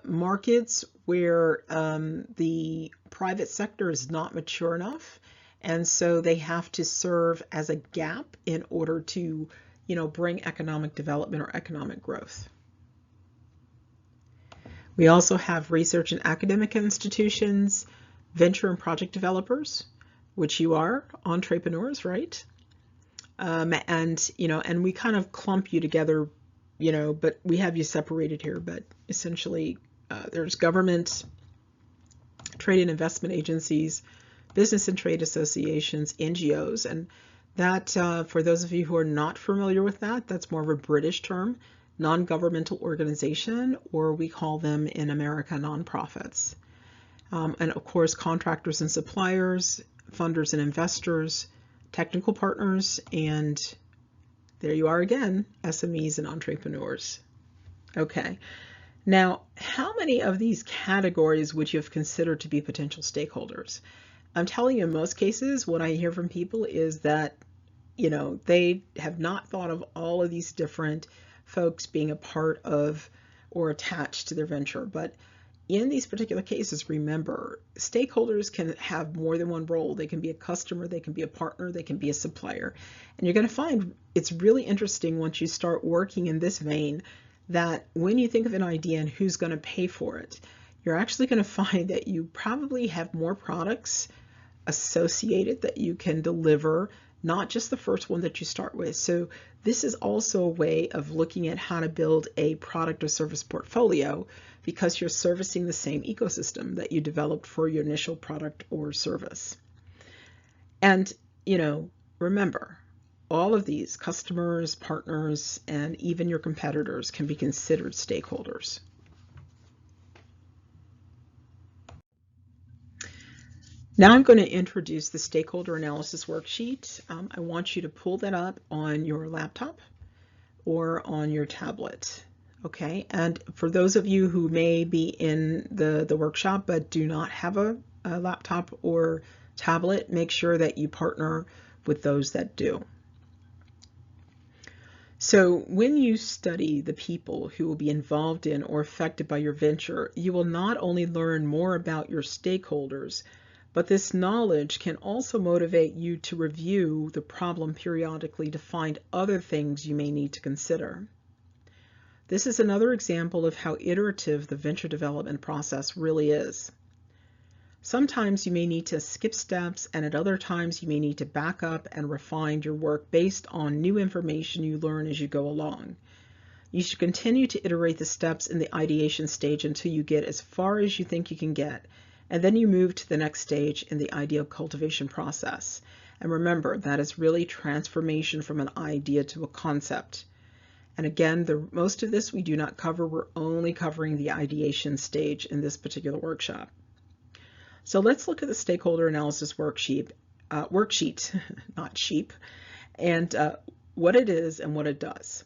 markets where the private sector is not mature enough. And so they have to serve as a gap in order to, bring economic development or economic growth. We also have research and academic institutions, venture and project developers, which you are, entrepreneurs, right? And we kind of clump you together, but we have you separated here. But essentially, there's government, trade and investment agencies, business and trade associations, NGOs, and that, for those of you who are not familiar with that, that's more of a British term, non-governmental organization, or we call them in America nonprofits. And of course, contractors and suppliers, funders and investors, technical partners, and there you are again, SMEs and entrepreneurs. Okay. Now, how many of these categories would you have considered to be potential stakeholders? I'm telling you, in most cases, what I hear from people is that, they have not thought of all of these different folks being a part of or attached to their venture. But in these particular cases, remember, stakeholders can have more than one role. They can be a customer, they can be a partner, they can be a supplier. And you're going to find it's really interesting once you start working in this vein that when you think of an idea and who's going to pay for it, you're actually going to find that you probably have more products associated that you can deliver, not just the first one that you start with. So this is also a way of looking at how to build a product or service portfolio, because you're servicing the same ecosystem that you developed for your initial product or service. And, remember, all of these customers, partners, and even your competitors can be considered stakeholders. Now I'm going to introduce the stakeholder analysis worksheet. I want you to pull that up on your laptop or on your tablet. Okay, and for those of you who may be in the workshop but do not have a laptop or tablet, make sure that you partner with those that do. So when you study the people who will be involved in or affected by your venture, you will not only learn more about your stakeholders, but this knowledge can also motivate you to review the problem periodically to find other things you may need to consider. This is another example of how iterative the venture development process really is. Sometimes you may need to skip steps, and at other times you may need to back up and refine your work based on new information you learn as you go along. You should continue to iterate the steps in the ideation stage until you get as far as you think you can get, and then you move to the next stage in the idea cultivation process. And remember, that is really transformation from an idea to a concept. And again, most of this we do not cover. We're only covering the ideation stage in this particular workshop. So let's look at the stakeholder analysis worksheet, not sheep, and what it is and what it does.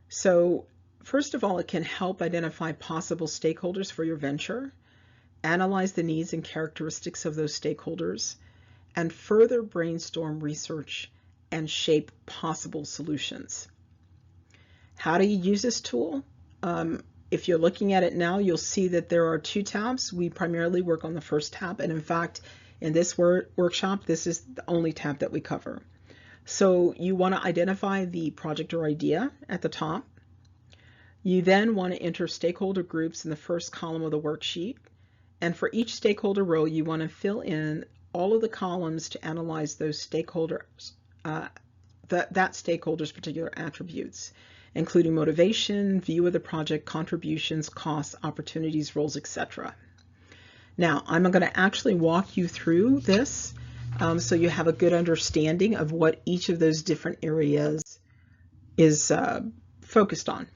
So first of all, it can help identify possible stakeholders for your venture, analyze the needs and characteristics of those stakeholders, and further brainstorm research and shape possible solutions. How do you use this tool? If you're looking at it now, you'll see that there are two tabs. We primarily work on the first tab, and in fact, in this workshop, this is the only tab that we cover. So you want to identify the project or idea at the top. You then want to enter stakeholder groups in the first column of the worksheet. And for each stakeholder row, you want to fill in all of the columns to analyze those stakeholders, that stakeholder's particular attributes, including motivation, view of the project, contributions, costs, opportunities, roles, etc. Now, I'm going to actually walk you through this so you have a good understanding of what each of those different areas is focused on.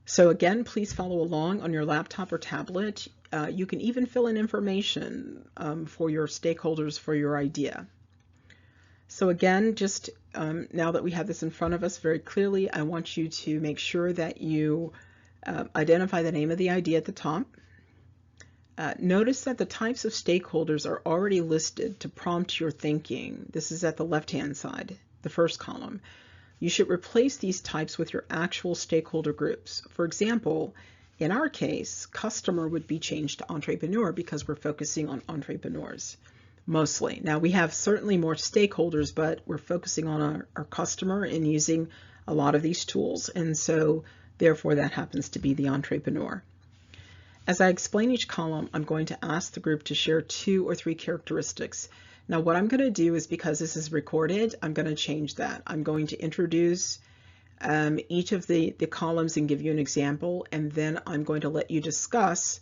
So again, please follow along on your laptop or tablet. You can even fill in information for your stakeholders for your idea. So again, just now that we have this in front of us very clearly, I want you to make sure that you identify the name of the idea at the top. Notice that the types of stakeholders are already listed to prompt your thinking. This is at the left-hand side, the first column. You should replace these types with your actual stakeholder groups. For example, in our case, customer would be changed to entrepreneur because we're focusing on entrepreneurs mostly. Now we have certainly more stakeholders, but we're focusing on our customer and using a lot of these tools. And so therefore that happens to be the entrepreneur. As I explain each column, I'm going to ask the group to share 2 or 3 characteristics. Now what I'm going to do is, because this is recorded, I'm going to change that. I'm going to introduce each of the columns and give you an example, and then I'm going to let you discuss,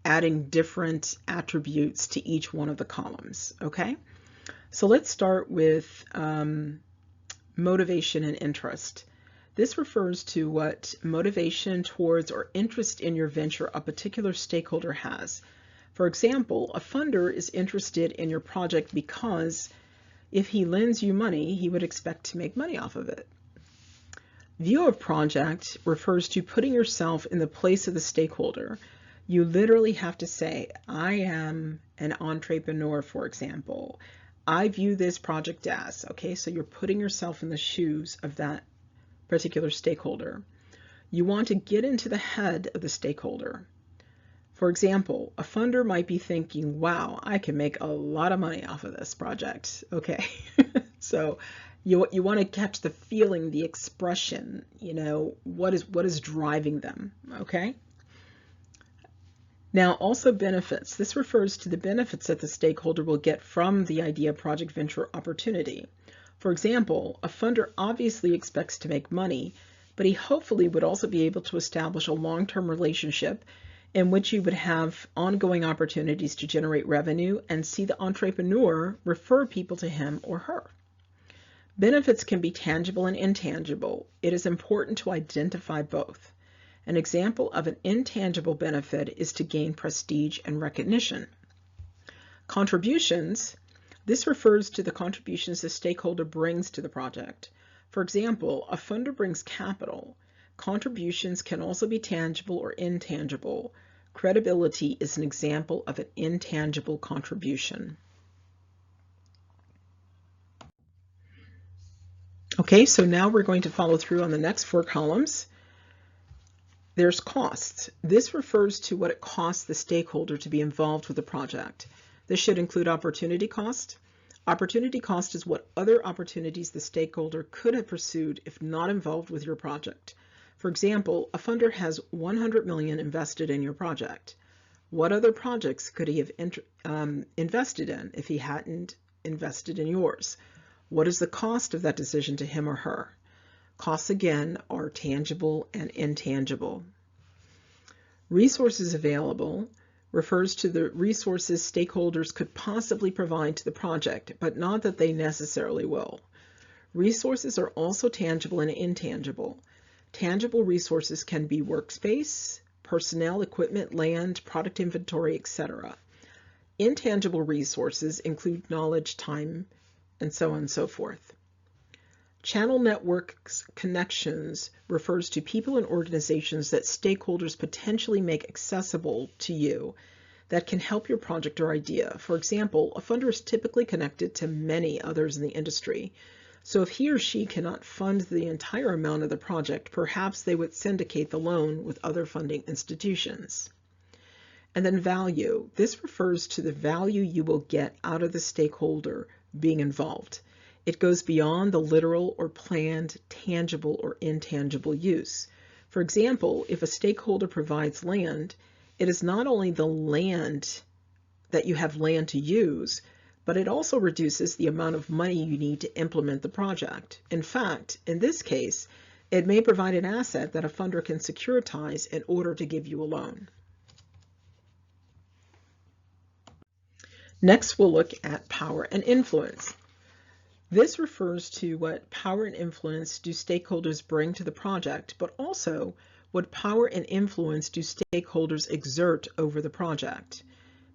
adding different attributes to each one of the columns, okay? So let's start with motivation and interest. This refers to what motivation towards or interest in your venture a particular stakeholder has. For example, a funder is interested in your project because if he lends you money, he would expect to make money off of it. View of project refers to putting yourself in the place of the stakeholder. You literally have to say, I am an entrepreneur, for example. I view this project as, okay, so you're putting yourself in the shoes of that particular stakeholder. You want to get into the head of the stakeholder. For example, a funder might be thinking, wow, I can make a lot of money off of this project. Okay, so you want to catch the feeling, the expression, what is driving them, okay? Now also benefits. This refers to the benefits that the stakeholder will get from the idea project venture opportunity. For example, a funder obviously expects to make money, but he hopefully would also be able to establish a long-term relationship in which you would have ongoing opportunities to generate revenue and see the entrepreneur refer people to him or her. Benefits can be tangible and intangible. It is important to identify both. An example of an intangible benefit is to gain prestige and recognition. Contributions. This refers to the contributions the stakeholder brings to the project. For example, a funder brings capital. Contributions can also be tangible or intangible. Credibility is an example of an intangible contribution. Okay, so now we're going to follow through on the next 4 columns. There's costs. This refers to what it costs the stakeholder to be involved with the project. This should include opportunity cost. Opportunity cost is what other opportunities the stakeholder could have pursued if not involved with your project. For example, a funder has $100 million invested in your project. What other projects could he have invested in if he hadn't invested in yours? What is the cost of that decision to him or her? Costs, again, are tangible and intangible. Resources available refers to the resources stakeholders could possibly provide to the project, but not that they necessarily will. Resources are also tangible and intangible. Tangible resources can be workspace, personnel, equipment, land, product inventory, etc. Intangible resources include knowledge, time, and so on and so forth. Channel networks connections refers to people and organizations that stakeholders potentially make accessible to you that can help your project or idea. For example, a funder is typically connected to many others in the industry. So if he or she cannot fund the entire amount of the project, perhaps they would syndicate the loan with other funding institutions. And then value. This refers to the value you will get out of the stakeholder being involved. It goes beyond the literal or planned tangible or intangible use. For example, if a stakeholder provides land, it is not only the land that you have land to use, but it also reduces the amount of money you need to implement the project. In fact, in this case, it may provide an asset that a funder can securitize in order to give you a loan. Next, we'll look at power and influence. This refers to what power and influence do stakeholders bring to the project, but also what power and influence do stakeholders exert over the project.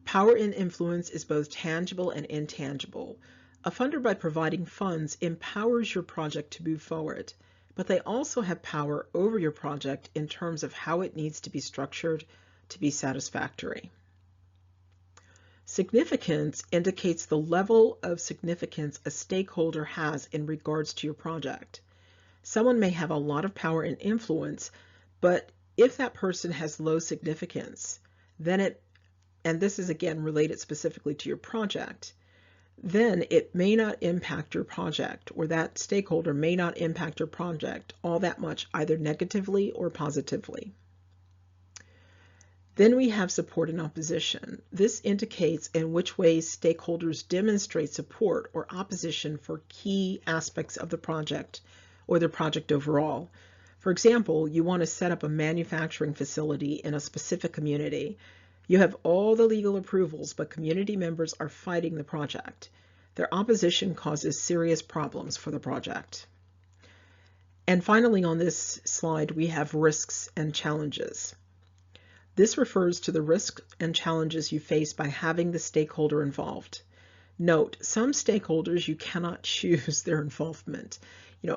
Power and influence is both tangible and intangible. A funder, by providing funds, empowers your project to move forward, but they also have power over your project in terms of how it needs to be structured to be satisfactory. Significance indicates the level of significance a stakeholder has in regards to your project. Someone may have a lot of power and influence, but if that person has low significance, then and this is again related specifically to your project, then it may not impact your project, or that stakeholder may not impact your project all that much, either negatively or positively. Then we have support and opposition. This indicates in which ways stakeholders demonstrate support or opposition for key aspects of the project or the project overall. For example, you want to set up a manufacturing facility in a specific community. You have all the legal approvals, but community members are fighting the project. Their opposition causes serious problems for the project. And finally, on this slide, we have risks and challenges. This refers to the risks and challenges you face by having the stakeholder involved. Note, some stakeholders, you cannot choose their involvement.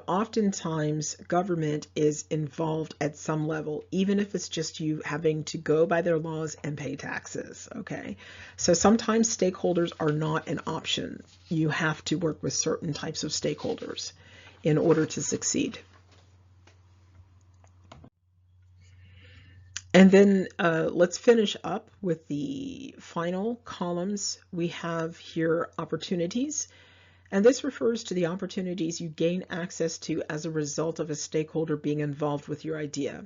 Oftentimes government is involved at some level, even if it's just you having to go by their laws and pay taxes, okay? So sometimes stakeholders are not an option. You have to work with certain types of stakeholders in order to succeed. And then let's finish up with the final columns. We have here opportunities, and this refers to the opportunities you gain access to as a result of a stakeholder being involved with your idea.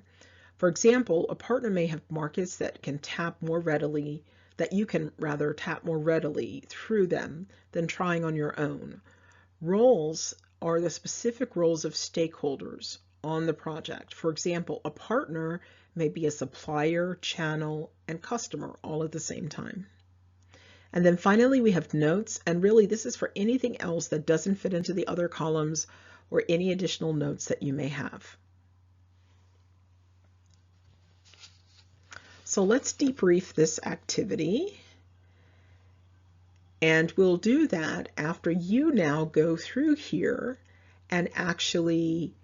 For example, a partner may have markets that can tap more readily, that you can rather tap more readily through them than trying on your own. Roles are the specific roles of stakeholders on the project. For example, a partner may be a supplier, channel, and customer all at the same time. And then finally, we have notes, and really this is for anything else that doesn't fit into the other columns or any additional notes that you may have. So let's debrief this activity, and we'll do that after you now go through here and actually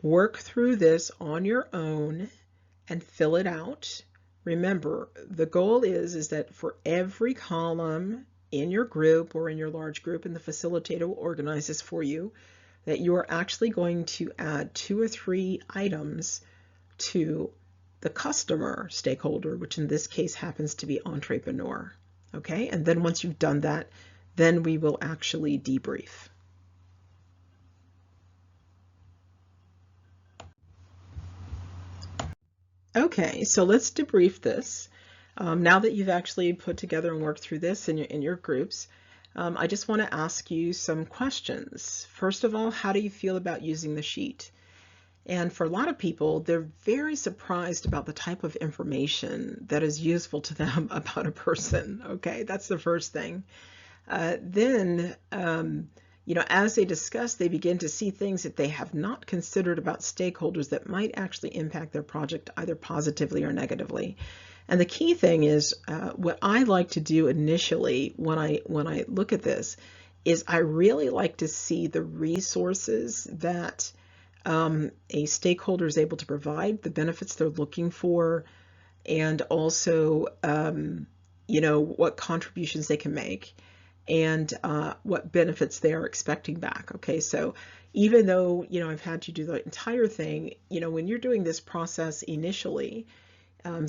work through this on your own and fill it out. Remember, the goal is that for every column in your group or in your large group, and the facilitator will organize this for you, that you are actually going to add 2 or 3 items to the customer stakeholder, which in this case happens to be entrepreneur. Okay, and then once you've done that, then we will actually debrief. Okay, so let's debrief this. Now that you've actually put together and worked through this in your groups, I just want to ask you some questions. First of all, how do you feel about using the sheet? And for a lot of people, they're very surprised about the type of information that is useful to them about a person. Okay, that's the first thing. Then, as they discuss, they begin to see things that they have not considered about stakeholders that might actually impact their project either positively or negatively. And the key thing is, what I like to do initially when I look at this is I really like to see the resources that a stakeholder is able to provide, the benefits they're looking for, and also, what contributions they can make, and what benefits they are expecting back. Okay, so even though, I've had you do the entire thing, when you're doing this process initially,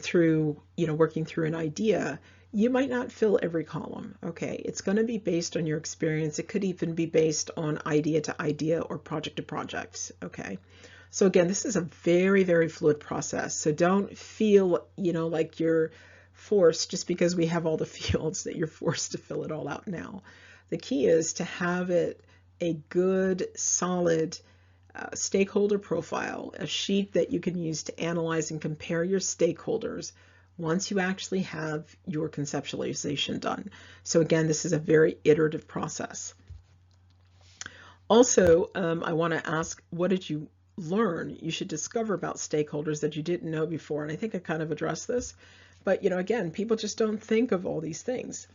through, working through an idea, you might not fill every column. Okay, it's going to be based on your experience. It could even be based on idea to idea or project to project. Okay, so again, this is a very, very fluid process. So don't feel, like you're forced just because we have all the fields that you're forced to fill it all out now. The key is to have it a good, solid stakeholder profile, a sheet that you can use to analyze and compare your stakeholders once you actually have your conceptualization done. So again, this is a very iterative process. Also, I want to ask, what did you learn you should discover about stakeholders that you didn't know before? And I think I kind of addressed this, but again, people just don't think of all these things.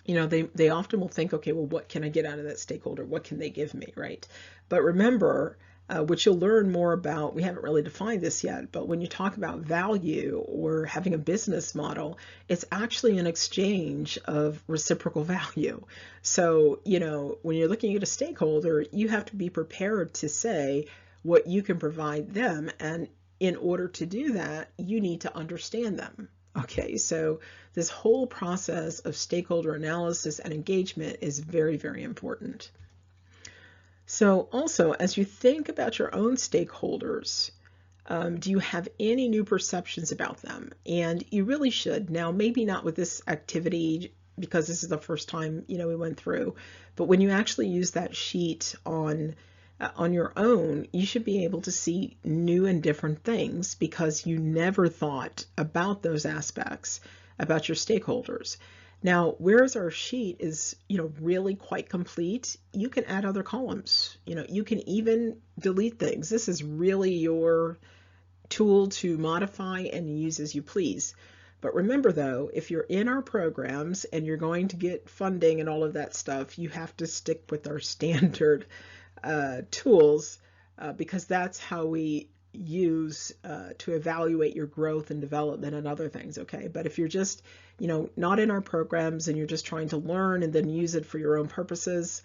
They often will think, okay, well, what can I get out of that stakeholder? What can they give me, right? But remember, which you'll learn more about, we haven't really defined this yet, but when you talk about value or having a business model, it's actually an exchange of reciprocal value. So, when you're looking at a stakeholder, you have to be prepared to say what you can provide them. And in order to do that, you need to understand them. Okay, so this whole process of stakeholder analysis and engagement is very, very important. So also, as you think about your own stakeholders, do you have any new perceptions about them? And you really should. Now, maybe not with this activity because this is the first time, we went through, but when you actually use that sheet on your own, you should be able to see new and different things because you never thought about those aspects about your stakeholders. Now, whereas our sheet is, really quite complete, you can add other columns. You can even delete things. This is really your tool to modify and use as you please. But remember though, if you're in our programs and you're going to get funding and all of that stuff, you have to stick with our standard tools because that's how we use to evaluate your growth and development and other things. Okay, but if you're just not in our programs and you're just trying to learn and then use it for your own purposes,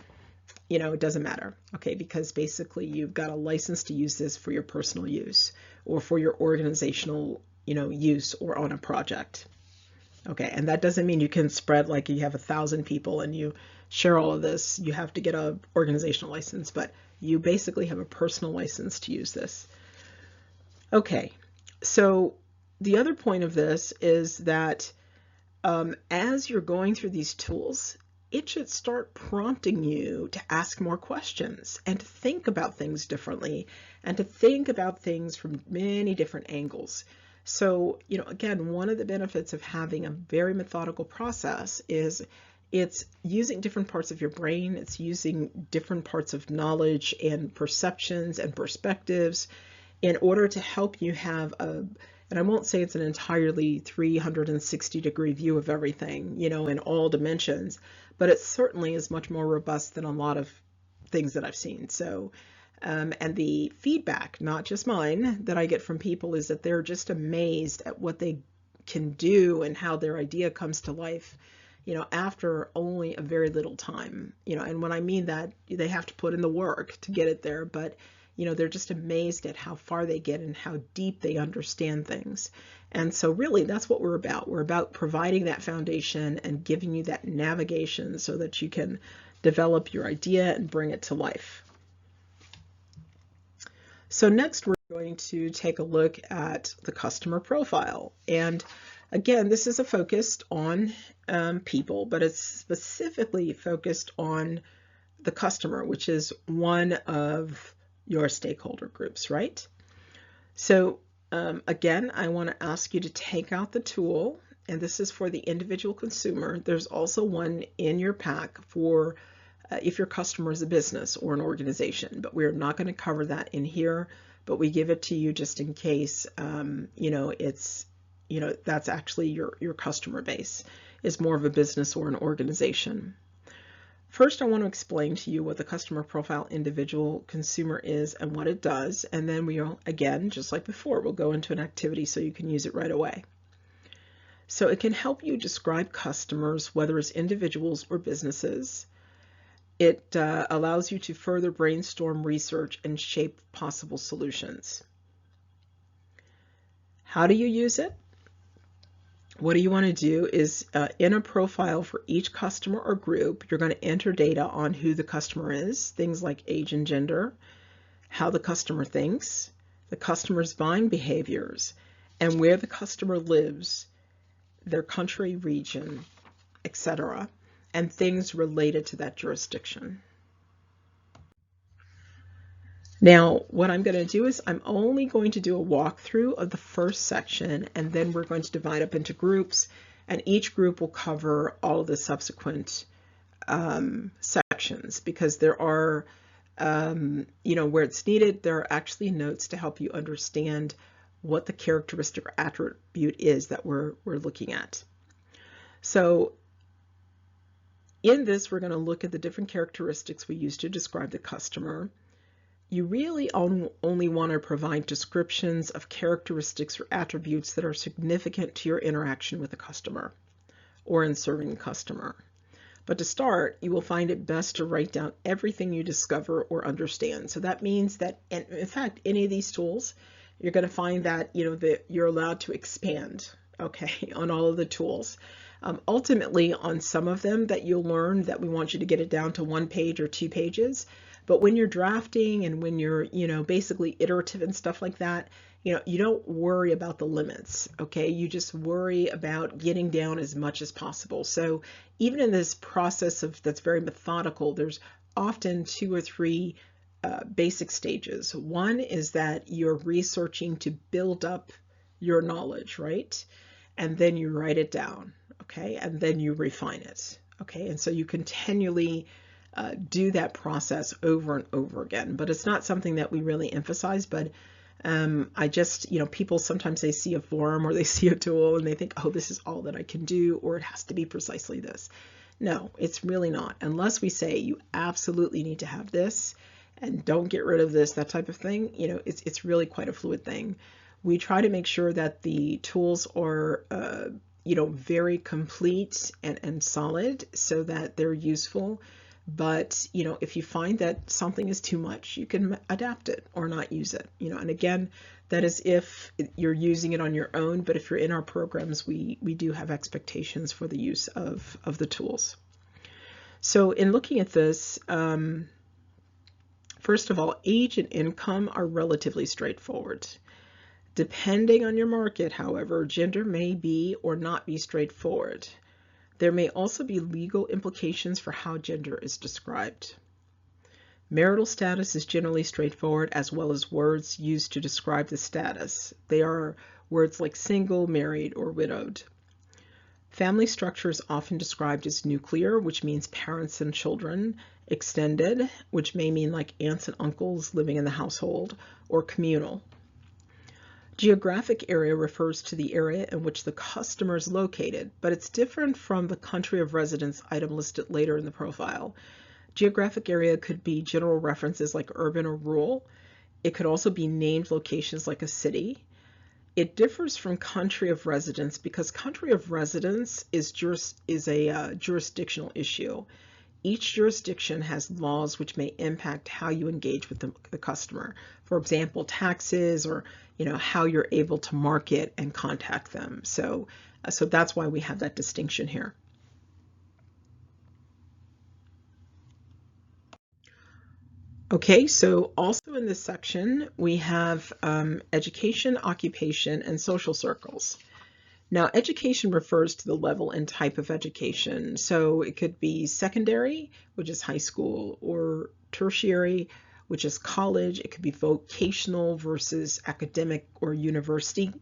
it doesn't matter. Okay, because basically you've got a license to use this for your personal use or for your organizational use or on a project. Okay, and that doesn't mean you can spread like you have 1,000 people and you share all of this. You have to get an organizational license, but you basically have a personal license to use this. Okay, so the other point of this is that as you're going through these tools, it should start prompting you to ask more questions and to think about things differently and to think about things from many different angles. So, again, one of the benefits of having a very methodical process is it's using different parts of your brain. It's using different parts of knowledge and perceptions and perspectives in order to help you have and I won't say it's an entirely 360-degree view of everything, in all dimensions, but it certainly is much more robust than a lot of things that I've seen. So, and the feedback, not just mine, that I get from people is that they're just amazed at what they can do and how their idea comes to life, after only a very little time, and when I mean that, they have to put in the work to get it there, but they're just amazed at how far they get and how deep they understand things. And so really that's what we're about. We're about providing that foundation and giving you that navigation so that you can develop your idea and bring it to life. So next we're going to take a look at the customer profile. And again, this is focused on people, but it's specifically focused on the customer, which is one of your stakeholder groups, right? So again, I want to ask you to take out the tool, and this is for the individual consumer. There's also one in your pack for if your customer is a business or an organization, but we're not going to cover that in here, but we give it to you just in case, it's, that's actually your customer base is more of a business or an organization. First, I want to explain to you what the customer profile individual consumer is and what it does, and then we'll, again, just like before, we'll go into an activity so you can use it right away. So it can help you describe customers, whether as individuals or businesses. It allows you to further brainstorm, research, and shape possible solutions. How do you use it? What you want to do is in a profile for each customer or group, you're going to enter data on who the customer is, things like age and gender, how the customer thinks, the customer's buying behaviors, and where the customer lives, their country, region, etc., and things related to that jurisdiction. Now, what I'm going to do is I'm only going to do a walkthrough of the first section, and then we're going to divide up into groups, and each group will cover all of the subsequent sections, because there are, where it's needed, there are actually notes to help you understand what the characteristic or attribute is that we're looking at. So in this, we're going to look at the different characteristics we use to describe the customer. You really only want to provide descriptions of characteristics or attributes that are significant to your interaction with the customer or in serving the customer. But to start, you will find it best to write down everything you discover or understand. So that means that, in fact, any of these tools, you're going to find that, that you're allowed to expand, okay, on all of the tools. Ultimately, on some of them that you'll learn that we want you to get it down to 1 page or 2 pages. But when you're drafting and when you're, basically iterative and stuff like that, you don't worry about the limits, okay? You just worry about getting down as much as possible. So even in this process that's very methodical, there's often 2 or 3 basic stages. One is that you're researching to build up your knowledge, right? And then you write it down, okay? And then you refine it, okay? And so you continually do that process over and over again, but it's not something that we really emphasize. But I just, people sometimes they see a form or they see a tool and they think, oh, this is all that I can do, or it has to be precisely this. No, it's really not, unless we say you absolutely need to have this and don't get rid of this, that type of thing. It's really quite a fluid thing. We try to make sure that the tools are very complete and solid so that they're useful. But, if you find that something is too much, you can adapt it or not use it, and again, that is if you're using it on your own. But if you're in our programs, we do have expectations for the use of the tools. So in looking at this, first of all, age and income are relatively straightforward. Depending on your market, however, gender may be or not be straightforward. There may also be legal implications for how gender is described. Marital status is generally straightforward, as well as words used to describe the status. They are words like single, married, or widowed. Family structure is often described as nuclear, which means parents and children, extended, which may mean like aunts and uncles living in the household, or communal. Geographic area refers to the area in which the customer is located, but it's different from the country of residence item listed later in the profile. Geographic area could be general references like urban or rural. It could also be named locations like a city. It differs from country of residence because country of residence is a jurisdictional issue. Each jurisdiction has laws which may impact how you engage with the customer. For example, taxes, or how you're able to market and contact them. So that's why we have that distinction here. Okay, so also in this section we have education, occupation, and social circles. Now, education refers to the level and type of education. So it could be secondary, which is high school, or tertiary, which is college. It could be vocational versus academic or university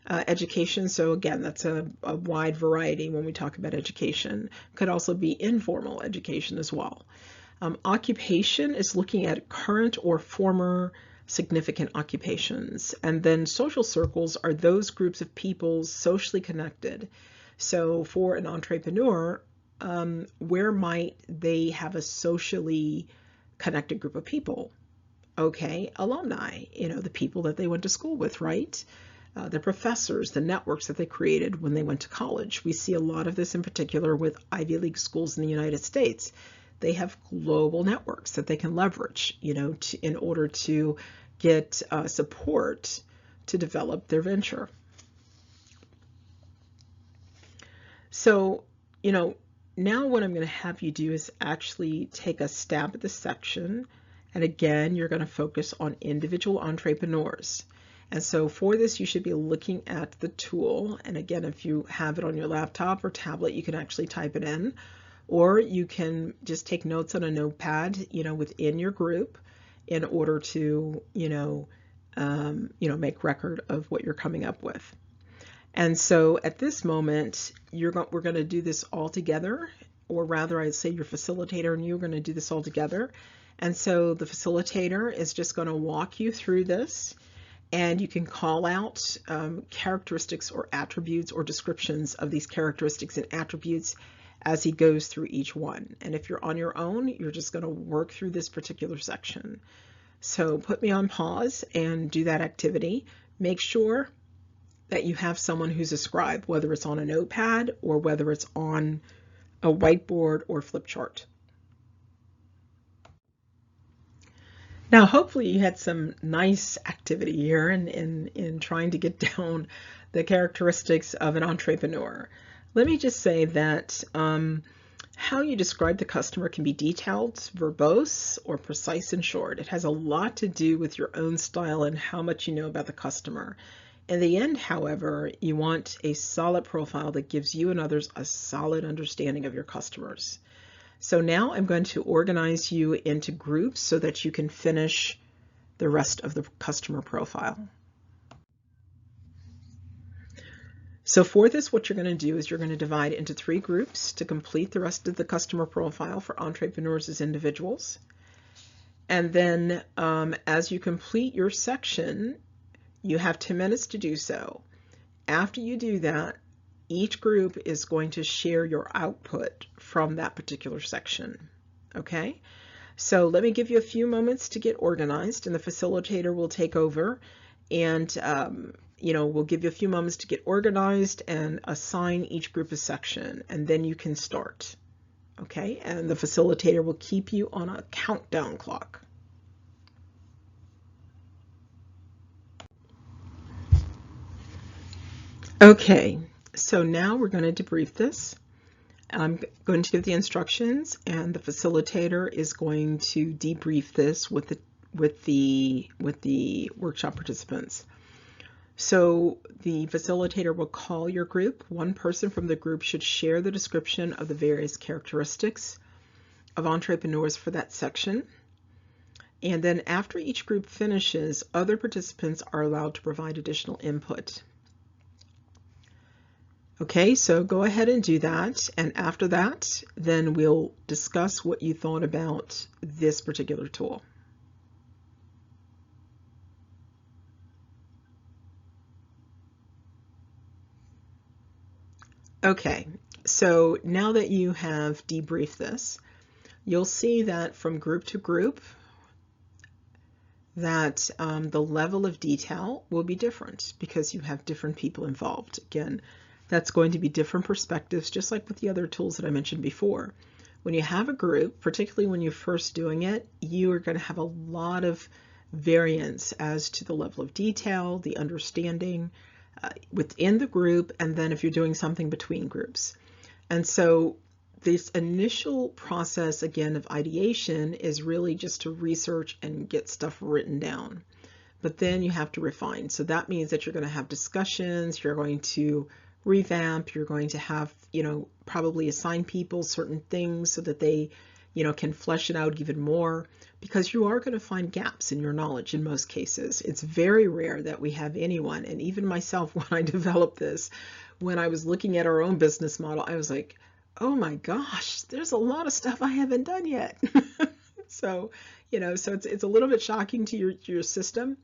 education. So again, that's a wide variety when we talk about education. Could also be informal education as well. Occupation is looking at current or former significant occupations. And then social circles are those groups of people socially connected. So for an entrepreneur, where might they have a socially connected group of people? Okay, alumni, the people that they went to school with, right? The professors, the networks that they created when they went to college. We see a lot of this in particular with Ivy League schools in the United States. They have global networks that they can leverage, in order to get support to develop their venture. So, now what I'm going to have you do is actually take a stab at this section. And again, you're going to focus on individual entrepreneurs. And so for this, you should be looking at the tool. And again, if you have it on your laptop or tablet, you can actually type it in. Or you can just take notes on a notepad, within your group, in order to, make record of what you're coming up with. And so at this moment, we're going to do this all together, or rather, I'd say your facilitator and you are going to do this all together. And so the facilitator is just going to walk you through this, and you can call out characteristics or attributes or descriptions of these characteristics and attributes as he goes through each one. And if you're on your own, you're just going to work through this particular section. So put me on pause and do that activity. Make sure that you have someone who's a scribe, whether it's on a notepad or whether it's on a whiteboard or flip chart. Now, hopefully you had some nice activity here in trying to get down the characteristics of an entrepreneur. Let me just say that how you describe the customer can be detailed, verbose, or precise and short. It has a lot to do with your own style and how much you know about the customer. In the end, however, you want a solid profile that gives you and others a solid understanding of your customers. So now I'm going to organize you into groups so that you can finish the rest of the customer profile. So for this, what you're going to do is you're going to divide into 3 groups to complete the rest of the customer profile for entrepreneurs as individuals. And then as you complete your section, you have 10 minutes to do so. After you do that, each group is going to share your output from that particular section. Okay? So let me give you a few moments to get organized, and the facilitator will take over, and we'll give you a few moments to get organized and assign each group a section, and then you can start. Okay? And the facilitator will keep you on a countdown clock. Okay, so now we're going to debrief this. I'm going to give the instructions, and the facilitator is going to debrief this with the workshop participants. So the facilitator will call your group. One person from the group should share the description of the various characteristics of entrepreneurs for that section. And then after each group finishes, other participants are allowed to provide additional input. Okay, so go ahead and do that, and after that, then we'll discuss what you thought about this particular tool. Okay, so now that you have debriefed this, you'll see that from group to group, that the level of detail will be different because you have different people involved. Again, that's going to be different perspectives, just like with the other tools that I mentioned before. When you have a group, particularly when you're first doing it, you are going to have a lot of variance as to the level of detail, the understanding within the group, and then if you're doing something between groups. And so this initial process, again, of ideation is really just to research and get stuff written down. But then you have to refine. So that means that you're going to have discussions, you're going to revamp, you're going to have, probably assign people certain things so that they, can flesh it out even more, because you are going to find gaps in your knowledge in most cases. It's very rare that we have anyone, and even myself, when I developed this, when I was looking at our own business model, I was like, oh my gosh, there's a lot of stuff I haven't done yet. So, so it's a little bit shocking to your system.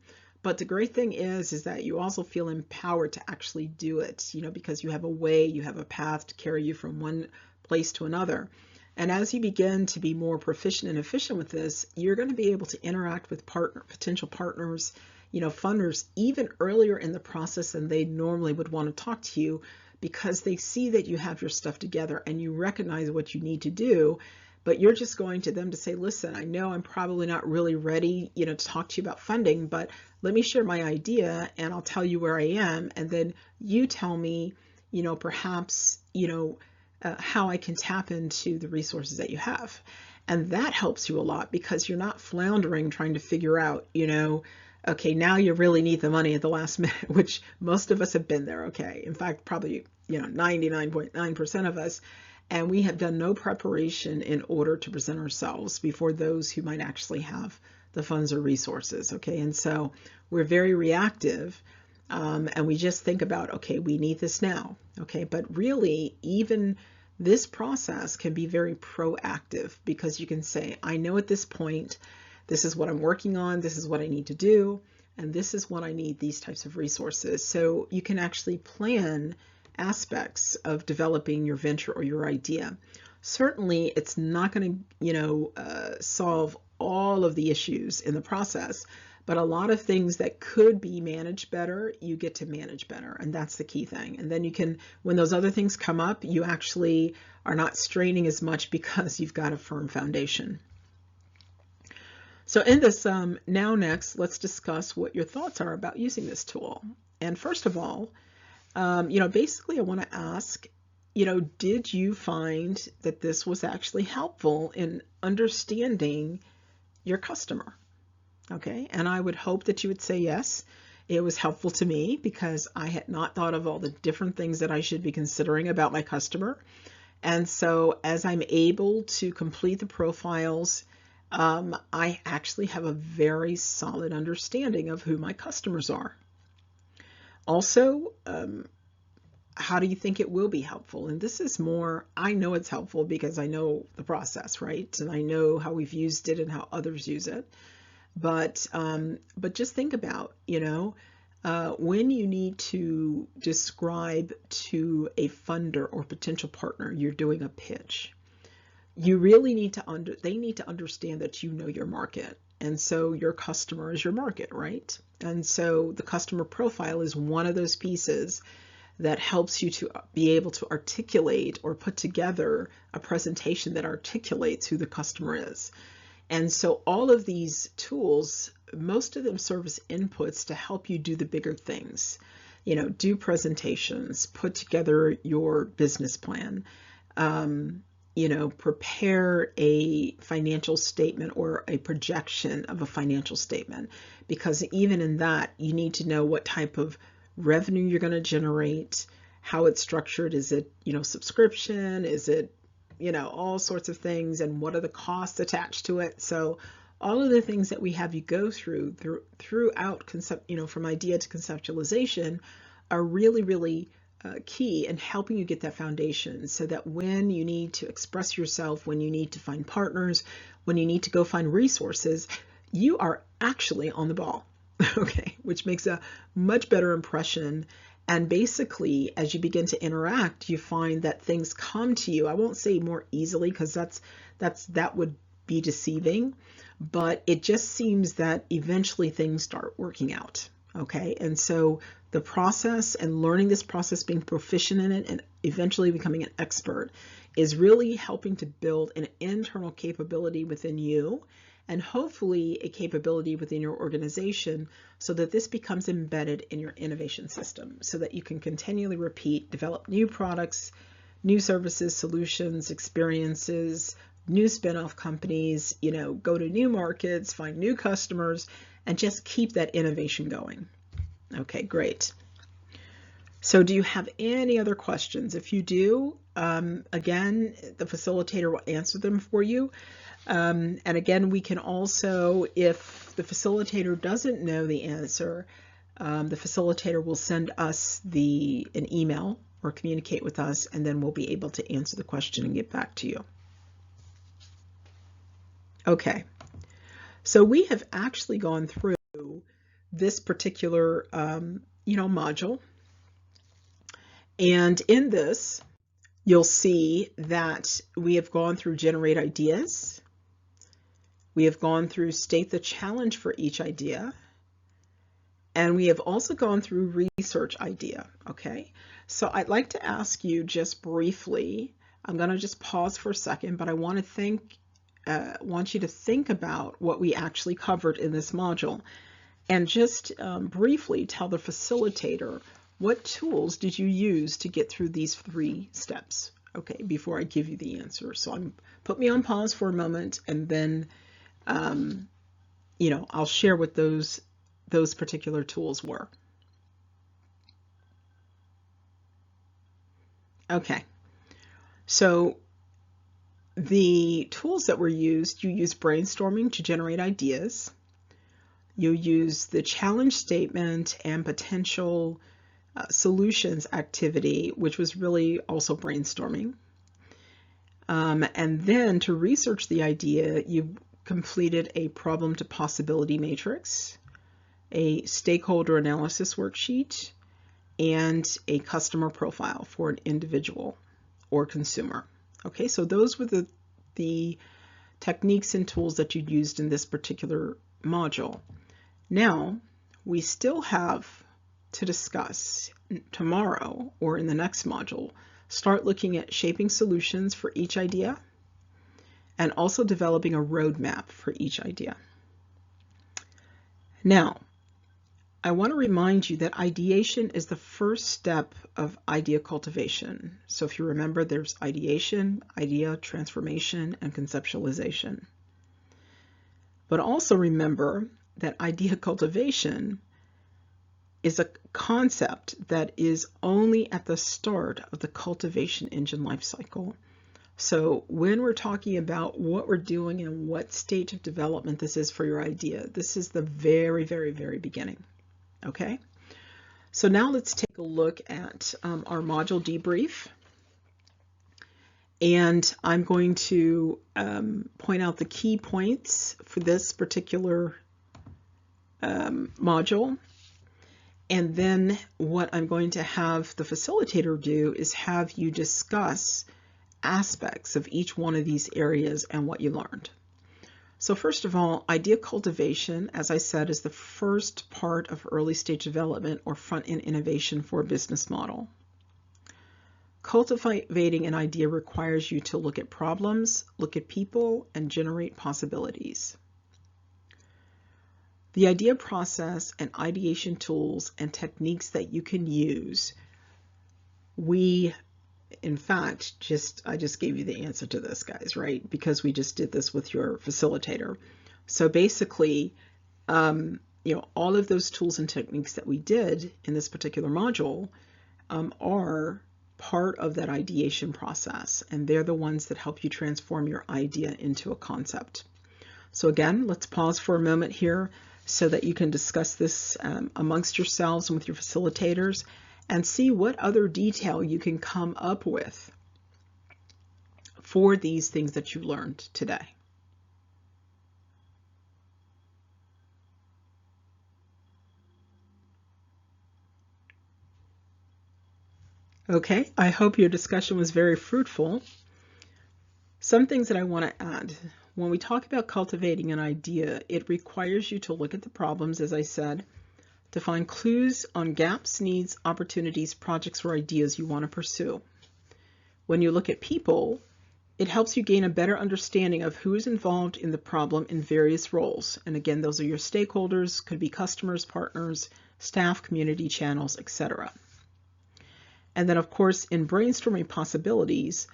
But the great thing is that you also feel empowered to actually do it, because you have a way, you have a path to carry you from one place to another. And as you begin to be more proficient and efficient with this, you're going to be able to interact with potential partners, funders, even earlier in the process than they normally would want to talk to you, because they see that you have your stuff together and you recognize what you need to do. But you're just going to them to say, listen, I know I'm probably not really ready, to talk to you about funding, but let me share my idea and I'll tell you where I am. And then you tell me, perhaps, how I can tap into the resources that you have. And that helps you a lot, because you're not floundering trying to figure out, okay, now you really need the money at the last minute, which most of us have been there. Okay. In fact, probably, 99.9% of us. And we have done no preparation in order to present ourselves before those who might actually have the funds or resources. Okay. And so we're very reactive. And we just think about, okay, we need this now. Okay. But really, even this process can be very proactive, because you can say, I know at this point, this is what I'm working on. This is what I need to do. And this is what I need, these types of resources. So you can actually plan aspects of developing your venture or your idea. Certainly, it's not going to, solve all of the issues in the process, but a lot of things that could be managed better, you get to manage better. And that's the key thing. And then you can, when those other things come up, you actually are not straining as much because you've got a firm foundation. So in this next, let's discuss what your thoughts are about using this tool. And first of all, basically I want to ask, did you find that this was actually helpful in understanding your customer? Okay, and I would hope that you would say yes. It was helpful to me, because I had not thought of all the different things that I should be considering about my customer. And so as I'm able to complete the profiles, I actually have a very solid understanding of who my customers are. Also, how do you think it will be helpful? And this is more, I know it's helpful because I know the process, right? And I know how we've used it and how others use it. But just think about, when you need to describe to a funder or potential partner, you're doing a pitch, you really need to they need to understand that you know your market. And so your customer is your market, right? And so the customer profile is one of those pieces that helps you to be able to articulate or put together a presentation that articulates who the customer is. And so all of these tools, most of them serve as inputs to help you do the bigger things, do presentations, put together your business plan, prepare a financial statement or a projection of a financial statement, because even in that, you need to know what type of revenue you're going to generate, how it's structured. Is it, subscription? Is it, all sorts of things, and what are the costs attached to it? So all of the things that we have you go throughout from idea to conceptualization are really, really key in helping you get that foundation, so that when you need to express yourself, when you need to find partners, when you need to go find resources, you are actually on the ball. Okay, which makes a much better impression. And basically, as you begin to interact, you find that things come to you. I won't say more easily, because that would be deceiving, but it just seems that eventually things start working out. Okay, and so the process and learning this process, being proficient in it, and eventually becoming an expert is really helping to build an internal capability within you and hopefully a capability within your organization so that this becomes embedded in your innovation system so that you can continually repeat, develop new products, new services, solutions, experiences, new spin-off companies, go to new markets, find new customers, and just keep that innovation going. Okay, great. So do you have any other questions? If you do, again, the facilitator will answer them for you. And again, we can also, if the facilitator doesn't know the answer, the facilitator will send us an email or communicate with us, and then we'll be able to answer the question and get back to you. Okay, so we have actually gone through this particular, module. And in this, you'll see that we have gone through generate ideas. We have gone through state the challenge for each idea. And we have also gone through research idea, okay? So I'd like to ask you just briefly, I'm gonna just pause for a second, but I want you to think about what we actually covered in this module and just briefly tell the facilitator what tools did you use to get through these 3 steps, okay, before I give you the answer. So put me on pause for a moment, and then I'll share what those particular tools were. Okay, so the tools that were used, you use brainstorming to generate ideas. You use the challenge statement and potential solutions activity, which was really also brainstorming. And then to research the idea, you completed a problem to possibility matrix, a stakeholder analysis worksheet, and a customer profile for an individual or consumer. Okay, so those were the techniques and tools that you used in this particular module. Now, we still have to discuss tomorrow or in the next module, start looking at shaping solutions for each idea and also developing a roadmap for each idea. Now, I want to remind you that ideation is the first step of idea cultivation. So if you remember, there's ideation, idea transformation, and conceptualization. But also remember that idea cultivation is a concept that is only at the start of the cultivation engine life cycle. So when we're talking about what we're doing and what stage of development this is for your idea, this is the very, very, very beginning. Okay, so now let's take a look at our module debrief. And I'm going to point out the key points for this particular module. And then what I'm going to have the facilitator do is have you discuss aspects of each one of these areas and what you learned. So first of all, idea cultivation, as I said, is the first part of early stage development or front-end innovation for a business model. Cultivating an idea requires you to look at problems, look at people, and generate possibilities. The idea process and ideation tools and techniques that you can use, in fact, I just gave you the answer to this, guys, right? Because we just did this with your facilitator. So basically, all of those tools and techniques that we did in this particular module are part of that ideation process, and they're the ones that help you transform your idea into a concept. So again, let's pause for a moment here so that you can discuss this amongst yourselves and with your facilitators and see what other detail you can come up with for these things that you learned today. Okay, I hope your discussion was very fruitful. Some things that I want to add. When we talk about cultivating an idea, it requires you to look at the problems, as I said, to find clues on gaps, needs, opportunities, projects, or ideas you want to pursue. When you look at people, it helps you gain a better understanding of who is involved in the problem in various roles. And again, those are your stakeholders, could be customers, partners, staff, community channels, etc. And then, of course, in brainstorming possibilities,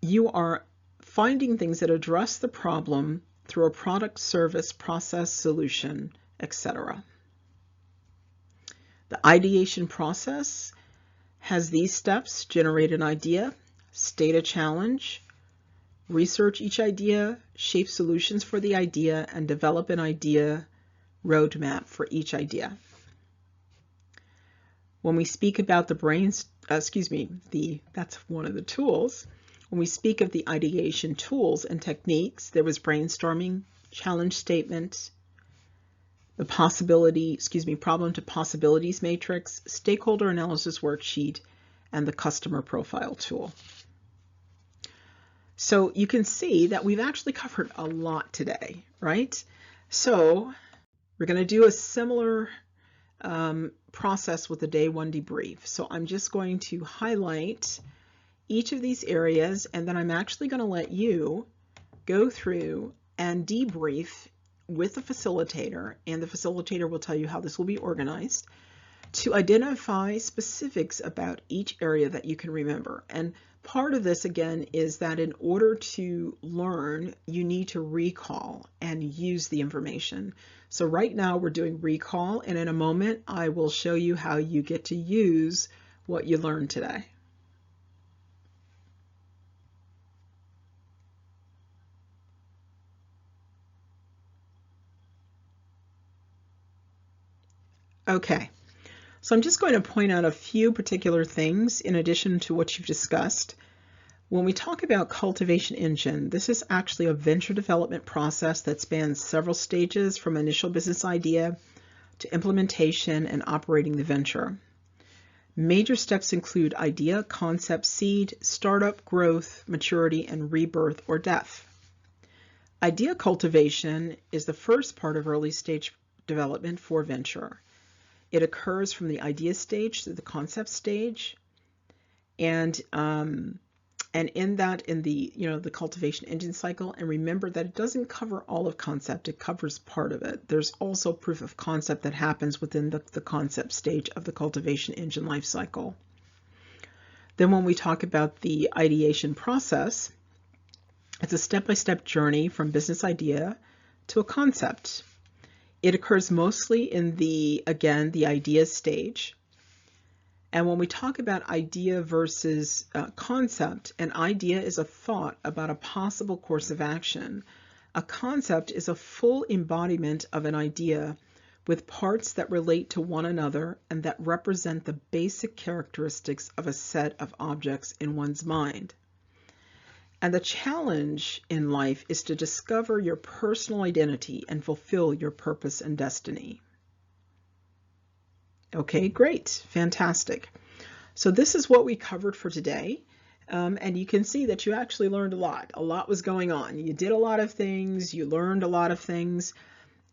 you are finding things that address the problem through a product, service, process, solution, etc. The ideation process has these steps: generate an idea, state a challenge, research each idea, shape solutions for the idea, and develop an idea roadmap for each idea. When we speak about that's one of the tools. When we speak of the ideation tools and techniques, there was brainstorming, challenge statement, the problem to possibilities matrix, stakeholder analysis worksheet, and the customer profile tool. So you can see that we've actually covered a lot today, right? So we're going to do a similar process with the day one debrief. So I'm just going to highlight each of these areas, and then I'm actually going to let you go through and debrief with the facilitator, and the facilitator will tell you how this will be organized, to identify specifics about each area that you can remember. And part of this, again, is that in order to learn, you need to recall and use the information. So right now we're doing recall, and in a moment I will show you how you get to use what you learned today. Okay, so I'm just going to point out a few particular things in addition to what you've discussed. When we talk about Cultivation Engine, this is actually a venture development process that spans several stages from initial business idea to implementation and operating the venture. Major steps include idea, concept, seed, startup, growth, maturity, and rebirth or death. Idea cultivation is the first part of early stage development for venture. It occurs from the idea stage to the concept stage, and in the cultivation engine cycle. And remember that it doesn't cover all of concept; it covers part of it. There's also proof of concept that happens within the concept stage of the cultivation engine life cycle. Then, when we talk about the ideation process, it's a step-by-step journey from business idea to a concept. It occurs mostly in the idea stage. And when we talk about idea versus concept, an idea is a thought about a possible course of action. A concept is a full embodiment of an idea with parts that relate to one another and that represent the basic characteristics of a set of objects in one's mind. And the challenge in life is to discover your personal identity and fulfill your purpose and destiny. Okay, great, fantastic. So this is what we covered for today. And you can see that you actually learned a lot. A lot was going on. You did a lot of things, you learned a lot of things.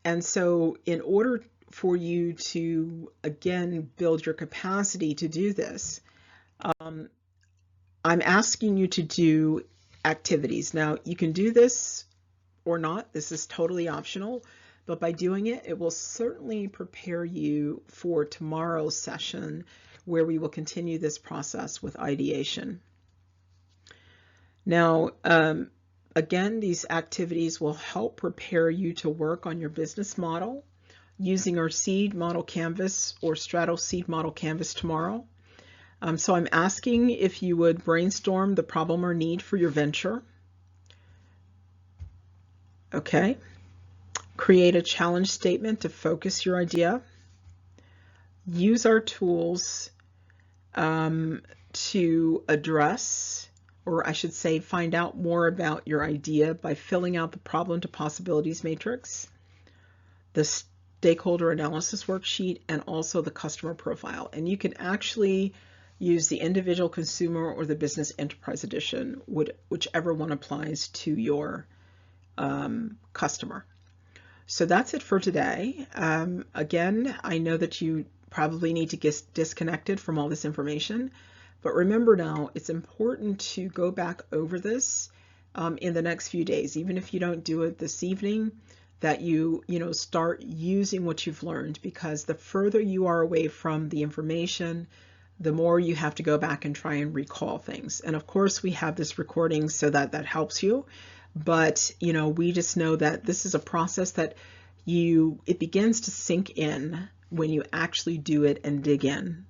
And so in order for you to, again, build your capacity to do this, I'm asking you to do activities. Now, you can do this or not. This is totally optional. But by doing it, it will certainly prepare you for tomorrow's session, where we will continue this process with ideation. Now, again, these activities will help prepare you to work on your business model using our seed model canvas or Stratos seed model canvas tomorrow. So I'm asking if you would brainstorm the problem or need for your venture. Okay. Create a challenge statement to focus your idea. Use our tools to address, or I should say, find out more about your idea by filling out the problem to possibilities matrix, the stakeholder analysis worksheet, and also the customer profile. And you can actually use the individual consumer or the business enterprise edition, whichever one applies to your customer. So that's it for today. Again, I know that you probably need to get disconnected from all this information, But remember now, it's important to go back over this in the next few days, even if you don't do it this evening, that you start using what you've learned, because the further you are away from the information, the more you have to go back and try and recall things. And of course, we have this recording so that that helps you. But, we just know that this is a process that it begins to sink in when you actually do it and dig in.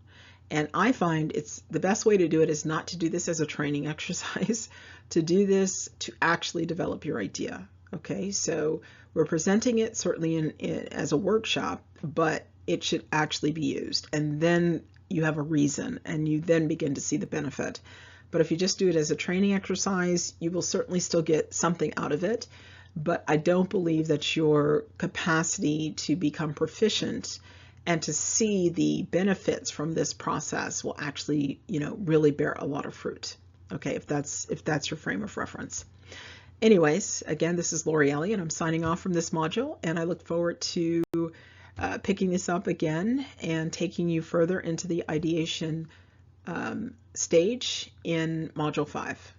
And I find it's the best way to do it is not to do this as a training exercise, to do this to actually develop your idea. Okay, so we're presenting it certainly as a workshop, but it should actually be used. And then you have a reason, and you then begin to see the benefit. But if you just do it as a training exercise, you will certainly still get something out of it. But I don't believe that your capacity to become proficient and to see the benefits from this process will actually, really bear a lot of fruit. Okay, if that's your frame of reference. Anyways, again, this is Lori Elliott. I'm signing off from this module, and I look forward to picking this up again and taking you further into the ideation stage in Module 5.